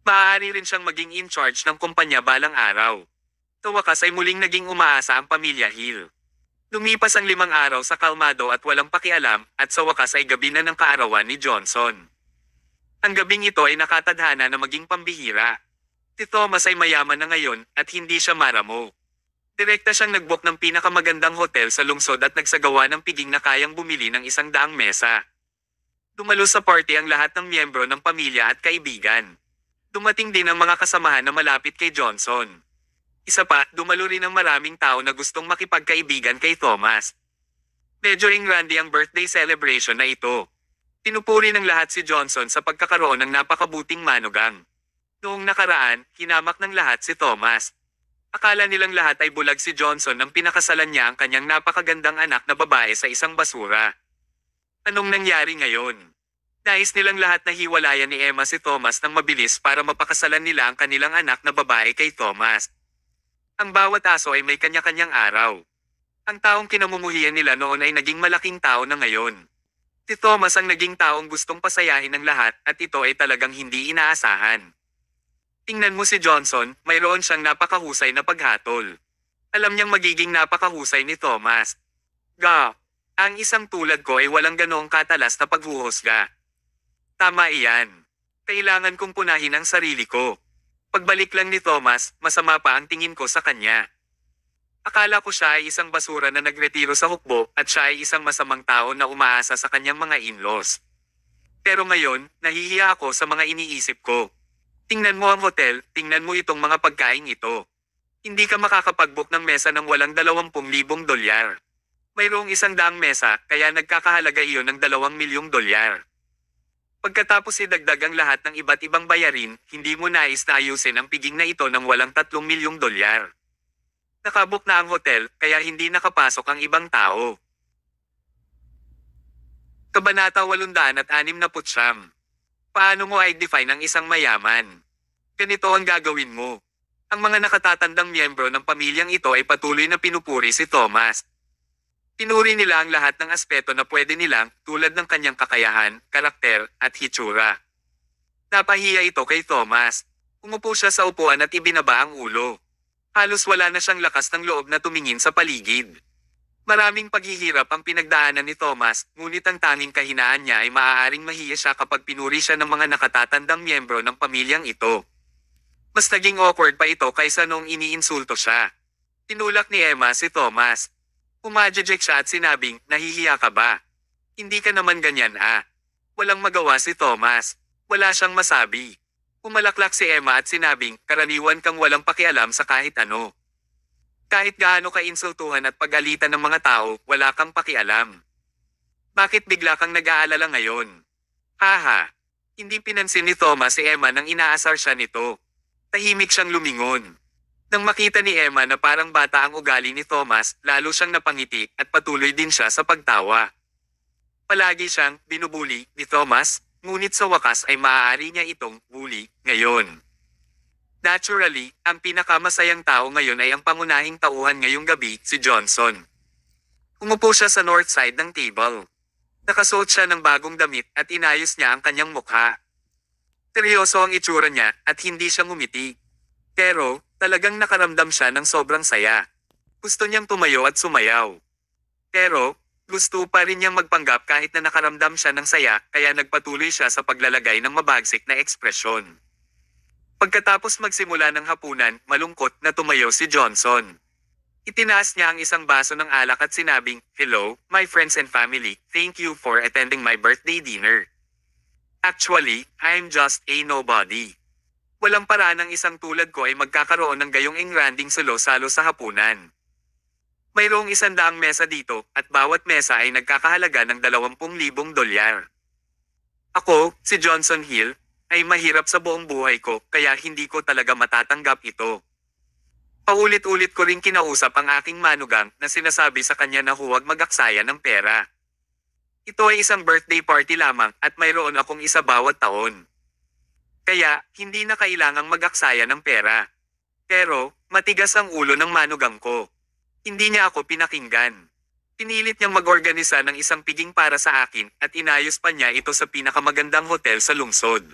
Maaari rin siyang maging in charge ng kumpanya balang araw. Sa wakas ay muling naging umaasa ang pamilya Hill. Lumipas ang 5 araw sa kalmado at walang pakialam, at sa wakas ay gabi na ng kaarawan ni Johnson. Ang gabing ito ay nakatadhana na maging pambihira. Si Thomas ay mayaman na ngayon at hindi siya maramo. Direkta siyang nagbook ng pinakamagandang hotel sa lungsod at nagsagawa ng piging na kayang bumili ng 100 mesa. Dumalo sa party ang lahat ng miyembro ng pamilya at kaibigan. Dumating din ang mga kasamahan na malapit kay Johnson. Isa pa, dumalo rin ang maraming tao na gustong makipagkaibigan kay Thomas. Medyo ingrandi ang birthday celebration na ito. Tinupuri ng lahat si Johnson sa pagkakaroon ng napakabuting manugang. Noong nakaraan, hinamak ng lahat si Thomas. Akala nilang lahat ay bulag si Johnson nang pinakasalan niya ang kanyang napakagandang anak na babae sa isang basura. Anong nangyari ngayon? Nais nilang lahat na hiwalayan ni Emma si Thomas ng mabilis para mapakasalan nila ang kanilang anak na babae kay Thomas. Ang bawat aso ay may kanya-kanyang araw. Ang taong kinamumuhian nila noon ay naging malaking tao na ngayon. Si Thomas ang naging taong gustong pasayahin ng lahat at ito ay talagang hindi inaasahan. Tingnan mo si Johnson, mayroon siyang napakahusay na paghatol. Alam niyang magiging napakahusay ni Thomas. Ang isang tulad ko ay walang ganoong katalas na paghuhusga. Tama iyan. Kailangan kong punahin ang sarili ko. Pagbalik lang ni Thomas, masama pa ang tingin ko sa kanya. Akala ko siya ay isang basura na nagretiro sa hukbo at siya ay isang masamang tao na umaasa sa kanyang mga in-laws. Pero ngayon, nahihiya ako sa mga iniisip ko. Tingnan mo ang hotel, tingnan mo itong mga pagkain ito. Hindi ka makakapag-book ng mesa ng walang 20,000 dolyar. Mayroong 100 mesa, kaya nagkakahalaga iyon ng 2 milyong dolyar. Pagkatapos idagdag ang lahat ng iba't ibang bayarin, hindi mo nais na ayusin ang piging na ito ng walang 3 milyong dolyar. Nakabook na ang hotel, kaya hindi nakapasok ang ibang tao. Kabanata 869. Paano mo i-define ang isang mayaman? Ganito ang gagawin mo. Ang mga nakatatandang miyembro ng pamilyang ito ay patuloy na pinupuri si Thomas. Pinuri nila ang lahat ng aspeto na pwede nilang, tulad ng kanyang kakayahan, karakter, at hitsura. Napahiya ito kay Thomas. Umupo siya sa upuan at ibinaba ang ulo. Halos wala na siyang lakas ng loob na tumingin sa paligid. Maraming paghihirap ang pinagdaanan ni Thomas, ngunit ang tanging kahinaan niya ay maaaring mahiya siya kapag pinuri siya ng mga nakatatandang miyembro ng pamilyang ito. Mas naging awkward pa ito kaysa noong iniinsulto siya. Tinulak ni Emma si Thomas. Umadjejek siya at sinabing, nahihiya ka ba? Hindi ka naman ganyan ah. Walang magawa si Thomas. Wala siyang masabi. Umalaklak si Emma at sinabing, karaniwan kang walang pakialam sa kahit ano. Kahit gaano ka insultuhan at pagalitan ng mga tao, wala kang pakialam. Bakit bigla kang nag-aalala ngayon? Haha. Hindi pinansin ni Thomas si Emma nang inaasar siya nito. Tahimik siyang lumingon. Nang makita ni Emma na parang bata ang ugali ni Thomas, lalo siyang napangiti at patuloy din siya sa pagtawa. Palagi siyang binubuli ni Thomas, ngunit sa wakas ay maaari niya itong bully ngayon. Naturally, ang pinakamasayang tao ngayon ay ang pangunahing tauhan ngayong gabi, si Johnson. Umupo siya sa north side ng table. Nakasuot siya ng bagong damit at inayos niya ang kanyang mukha. Seryoso ang itsura niya at hindi siya ngumiti. Pero, talagang nakaramdam siya ng sobrang saya. Gusto niyang tumayo at sumayaw. Pero, Gusto pa rin niyang magpanggap kahit na nakaramdam siya ng saya, kaya nagpatuloy siya sa paglalagay ng mabagsik na ekspresyon. Pagkatapos magsimula ng hapunan, malungkot na tumayo si Johnson. Itinaas niya ang isang baso ng alak at sinabing, "Hello, my friends and family, thank you for attending my birthday dinner. Actually, I'm just a nobody. Walang paraan ng isang tulad ko ay magkakaroon ng gayong engranding salo-salo sa hapunan. Mayroong 100 mesa dito, at bawat mesa ay nagkakahalaga ng 20,000 dolyar. Ako, si Johnson Hill, ay mahirap sa buong buhay ko, kaya hindi ko talaga matatanggap ito." Paulit-ulit ko ring kinausap ang aking manugang na sinasabi sa kanya na huwag mag-aksaya ng pera. Ito ay isang birthday party lamang at mayroon akong isa bawat taon. Kaya, hindi na kailangang mag-aksaya ng pera. Pero, matigas ang ulo ng manugang ko. Hindi niya ako pinakinggan. Pinilit niyang mag-organisa ng isang piging para sa akin at inayos pa niya ito sa pinakamagandang hotel sa lungsod.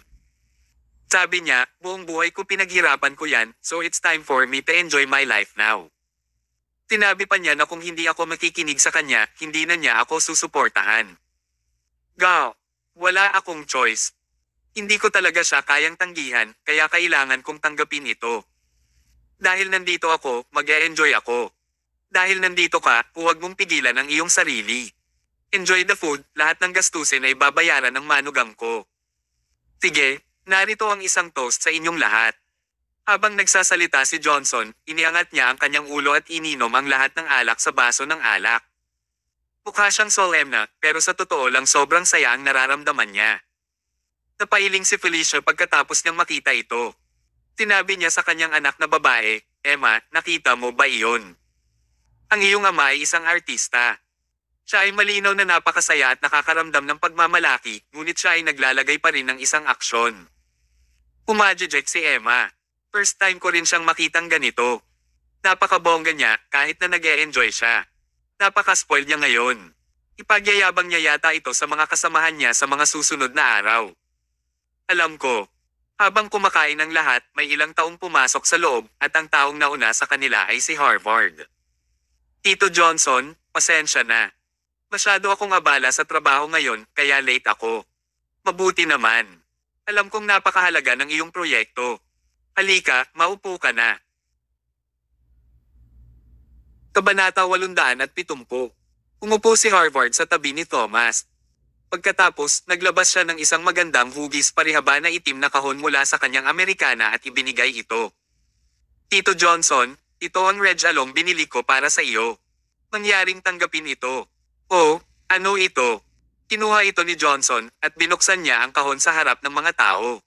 Sabi niya, buong buhay ko pinaghirapan ko yan, so it's time for me to enjoy my life now. Sinabi pa niya na kung hindi ako makikinig sa kanya, hindi na niya ako susuportahan. Wala akong choice. Hindi ko talaga siya kayang tanggihan, kaya kailangan kong tanggapin ito. Dahil nandito ako, mag-e-enjoy ako. Dahil nandito ka, huwag mong pigilan ang iyong sarili. Enjoy the food, lahat ng gastusin ay babayaran ng manugang ko. Sige, narito ang isang toast sa inyong lahat. Habang nagsasalita si Johnson, iniangat niya ang kanyang ulo at ininom ang lahat ng alak sa baso ng alak. Mukha siyang solemna, pero sa totoo lang sobrang saya ang nararamdaman niya. Napailing si Felicia pagkatapos niyang makita ito. Sinabi niya sa kanyang anak na babae, "Emma, nakita mo ba iyon? Ang iyong ama ay isang artista. Siya ay malinaw na napakasaya at nakakaramdam ng pagmamalaki, ngunit siya ay naglalagay pa rin ng isang aksyon." Umajejek si Emma. First time ko rin siyang makitang ganito. Napakabongga niya kahit na nag-e-enjoy siya. Napaka-spoiled niya ngayon. Ipagyayabang niya yata ito sa mga kasamahan niya sa mga susunod na araw. Alam ko. Habang kumakain ang lahat, may ilang taong pumasok sa loob at ang taong nauna sa kanila ay si Harvard. "Tito Johnson, pasensya na. Masyado akong abala sa trabaho ngayon, kaya late ako. Mabuti naman. Alam kong napakahalaga ng iyong proyekto. Halika, maupo ka na." Kabanata 870. Umupo si Harvard sa tabi ni Thomas. Pagkatapos, naglabas siya ng isang magandang hugis parihaba na itim na kahon mula sa kanyang Amerikana at ibinigay ito. "Tito Johnson, ito ang Red Along binili ko para sa iyo. Mangyaring tanggapin ito." "Oh, ano ito?" Kinuha ito ni Johnson at binuksan niya ang kahon sa harap ng mga tao.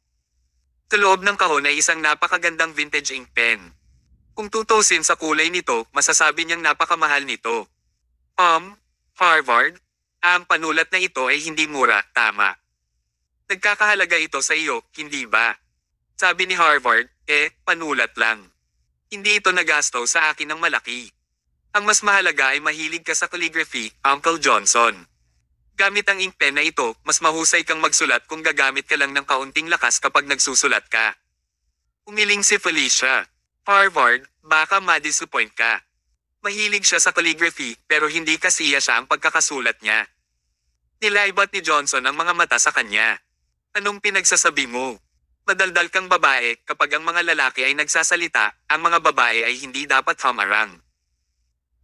Sa loob ng kahon ay isang napakagandang vintage ink pen. Kung tutusin sa kulay nito, masasabi niyang napakamahal nito. Harvard? Ang panulat na ito ay hindi mura, tama. Nagkakahalaga ito sa iyo, hindi ba? Sabi ni Harvard, panulat lang. Hindi ito nagasto sa akin ng malaki. Ang mas mahalaga ay mahilig ka sa calligraphy, Uncle Johnson. Gamit ang ink pen na ito, mas mahusay kang magsulat kung gagamit ka lang ng kaunting lakas kapag nagsusulat ka. Umiling si Felicia. "Harvard, baka ma-disappoint ka. Mahilig siya sa calligraphy, pero hindi kasiya siya ang pagkakasulat niya." Nilaibat ni Johnson ang mga mata sa kanya. "Anong pinagsasabi mo? Madaldal kang babae, kapag ang mga lalaki ay nagsasalita, ang mga babae ay hindi dapat hamarang."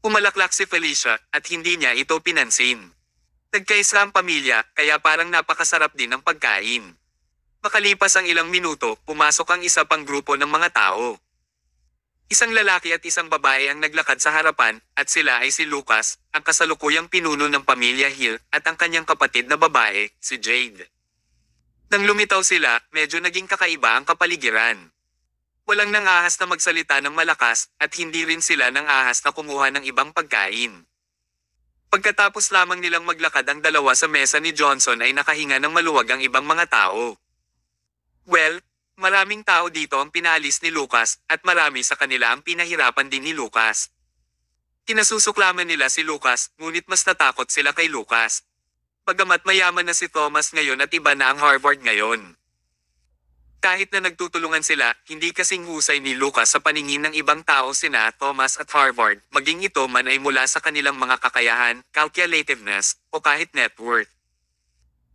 Pumalaklak si Felicia, at hindi niya ito pinansin. Nagkaisa ang pamilya, kaya parang napakasarap din ang pagkain. Makalipas ang ilang minuto, pumasok ang isa pang grupo ng mga tao. Isang lalaki at isang babae ang naglakad sa harapan, at sila ay si Lucas, ang kasalukuyang pinuno ng pamilya Hill, at ang kanyang kapatid na babae, si Jade. Nang lumitaw sila, medyo naging kakaiba ang kapaligiran. Walang nangahas na magsalita ng malakas, at hindi rin sila nangahas na kumuha ng ibang pagkain. Pagkatapos lamang nilang maglakad ang dalawa sa mesa ni Johnson ay nakahinga ng maluwag ang ibang mga tao. Well, maraming tao dito ang pinalis ni Lucas, at marami sa kanila ang pinahirapan din ni Lucas. Kinasusuklaman nila si Lucas, ngunit mas natakot sila kay Lucas. Bagamat mayaman na si Thomas ngayon at iba na ang Harvard ngayon. Kahit na nagtutulungan sila, hindi kasing husay ni Lucas sa paningin ng ibang tao sina Thomas at Harvard, maging ito man ay mula sa kanilang mga kakayahan, calculativeness, o kahit net worth.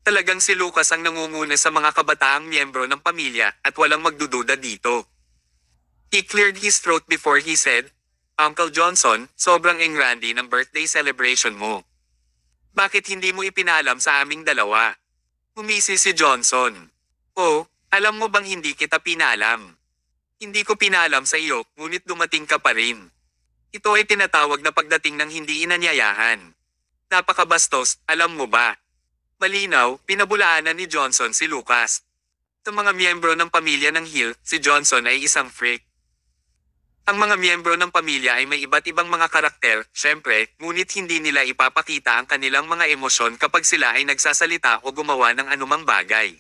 Talagang si Lucas ang nangunguna sa mga kabataang miyembro ng pamilya at walang magdududa dito. He cleared his throat before he said, "Uncle Johnson, sobrang engrandi ng birthday celebration mo. Bakit hindi mo ipinalam sa aming dalawa?" Umisi si Johnson. "Oh, alam mo bang hindi kita pinalam? Hindi ko pinalam sa iyo, ngunit dumating ka pa rin. Ito ay tinatawag na pagdating ng hindi inanyayahan. Napakabastos, alam mo ba?" Malinaw, pinabulaanan ni Johnson si Lucas. Sa mga miyembro ng pamilya ng Hill, si Johnson ay isang freak. Ang mga miyembro ng pamilya ay may iba't ibang mga karakter, syempre, ngunit hindi nila ipapakita ang kanilang mga emosyon kapag sila ay nagsasalita o gumawa ng anumang bagay.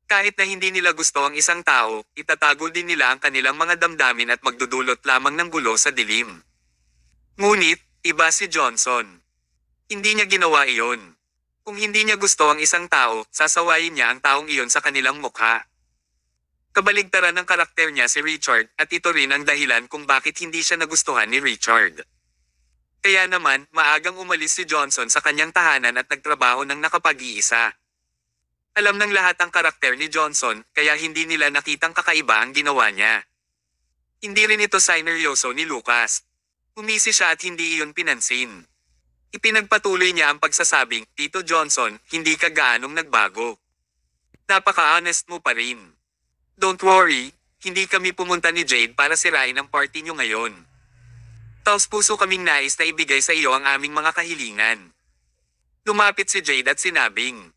Kahit na hindi nila gusto ang isang tao, itatago din nila ang kanilang mga damdamin at magdudulot lamang ng gulo sa dilim. Ngunit, iba si Johnson. Hindi niya ginawa iyon. Kung hindi niya gusto ang isang tao, sasawayin niya ang taong iyon sa kanilang mukha. Kabaligtaran ng karakter niya si Richard at ito rin ang dahilan kung bakit hindi siya nagustuhan ni Richard. Kaya naman, maagang umalis si Johnson sa kanyang tahanan at nagtrabaho ng nakapag-iisa. Alam ng lahat ang karakter ni Johnson, kaya hindi nila nakitang kakaiba ang ginawa niya. Hindi rin ito sineryoso ni Lucas. Umisi siya at hindi iyon pinansin. Ipinagpatuloy niya ang pagsasabing, "Tito Johnson, hindi ka gaanong nagbago. Napaka-honest mo pa rin. Don't worry, hindi kami pumunta ni Jade para sirain ang party niyo ngayon. Taos puso kaming nais na ibigay sa iyo ang aming mga kahilingan." Lumapit si Jade at sinabing,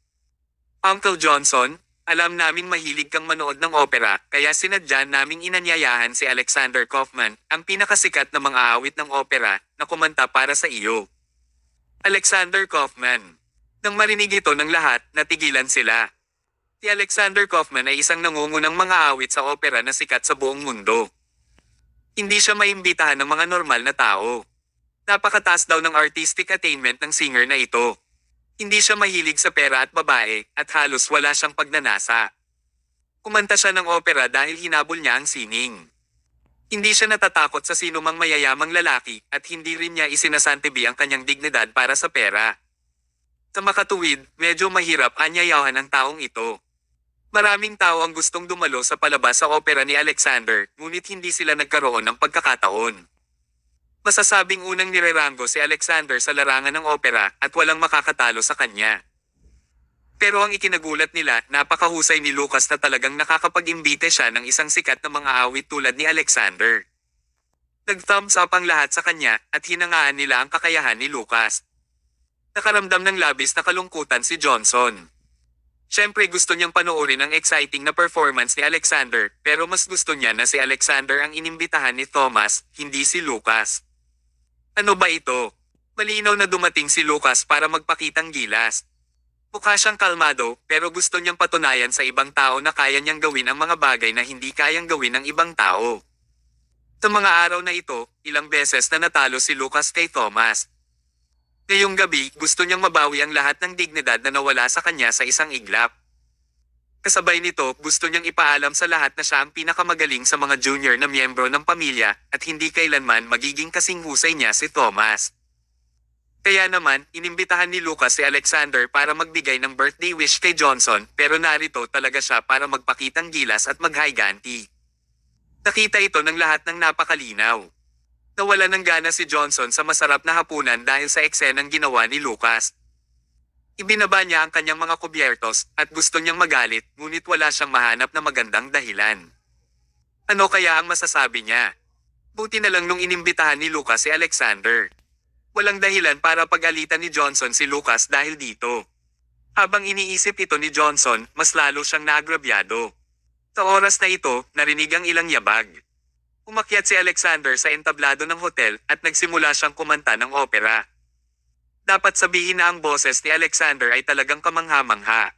"Uncle Johnson, alam naming mahilig kang manood ng opera, kaya sinadya naming inanyayahan si Alexander Kaufman, ang pinakasikat na mga awit ng opera, na kumanta para sa iyo." Alexander Kaufman. Nang marinig ito ng lahat, natigilan sila. Si Alexander Kaufman ay isang nangungunang mga awit sa opera na sikat sa buong mundo. Hindi siya maimbitahan ng mga normal na tao. Napakataas daw ng artistic attainment ng singer na ito. Hindi siya mahilig sa pera at babae, at halos wala siyang pagnanasa. Kumanta siya ng opera dahil hinabol niya ang sining. Hindi siya natatakot sa sinumang mayayamang lalaki, at hindi rin niya isinasantibi ang kanyang dignidad para sa pera. Sa makatuwid, medyo mahirap anyayahan ang taong ito. Maraming tao ang gustong dumalo sa palabas sa opera ni Alexander, ngunit hindi sila nagkaroon ng pagkakataon. Masasabing unang nirerango si Alexander sa larangan ng opera at walang makakatalo sa kanya. Pero ang ikinagulat nila, napakahusay ni Lucas na talagang nakakapag-imbite siya ng isang sikat na mga awit tulad ni Alexander. Nag-thumbs up ang lahat sa kanya at hinangaan nila ang kakayahan ni Lucas. Nakaramdam ng labis na kalungkutan si Johnson. Siyempre gusto niyang panoorin ang exciting na performance ni Alexander, pero mas gusto niya na si Alexander ang inimbitahan ni Thomas, hindi si Lucas. Ano ba ito? Malinaw na dumating si Lucas para magpakitang gilas. Mukha siyang kalmado, pero gusto niyang patunayan sa ibang tao na kaya niyang gawin ang mga bagay na hindi kayang gawin ng ibang tao. Sa mga araw na ito, ilang beses na natalo si Lucas kay Thomas. Ngayong gabi, gusto niyang mabawi ang lahat ng dignidad na nawala sa kanya sa isang iglap. Kasabay nito, gusto niyang ipaalam sa lahat na siya ang pinakamagaling sa mga junior na miyembro ng pamilya, at hindi kailanman magiging kasing husay niya si Thomas. Kaya naman, inimbitahan ni Lucas si Alexander para magbigay ng birthday wish kay Johnson, pero narito talaga siya para magpakitang gilas at mag-higanti. Nakita ito ng lahat ng napakalinaw. Nawala ng gana si Johnson sa masarap na hapunan dahil sa eksenang ginawa ni Lucas. Ibinaba niya ang kanyang mga kubyertos, at gusto niyang magalit, ngunit wala siyang mahanap na magandang dahilan. Ano kaya ang masasabi niya? Buti na lang nung inimbitahan ni Lucas si Alexander. Walang dahilan para pag-alitan ni Johnson si Lucas dahil dito. Habang iniisip ito ni Johnson, mas lalo siyang naagrabyado. Sa oras na ito, narinig ang ilang yabag. Umakyat si Alexander sa entablado ng hotel at nagsimula siyang kumanta ng opera. Dapat sabihin na ang boses ni Alexander ay talagang kamangha-mangha.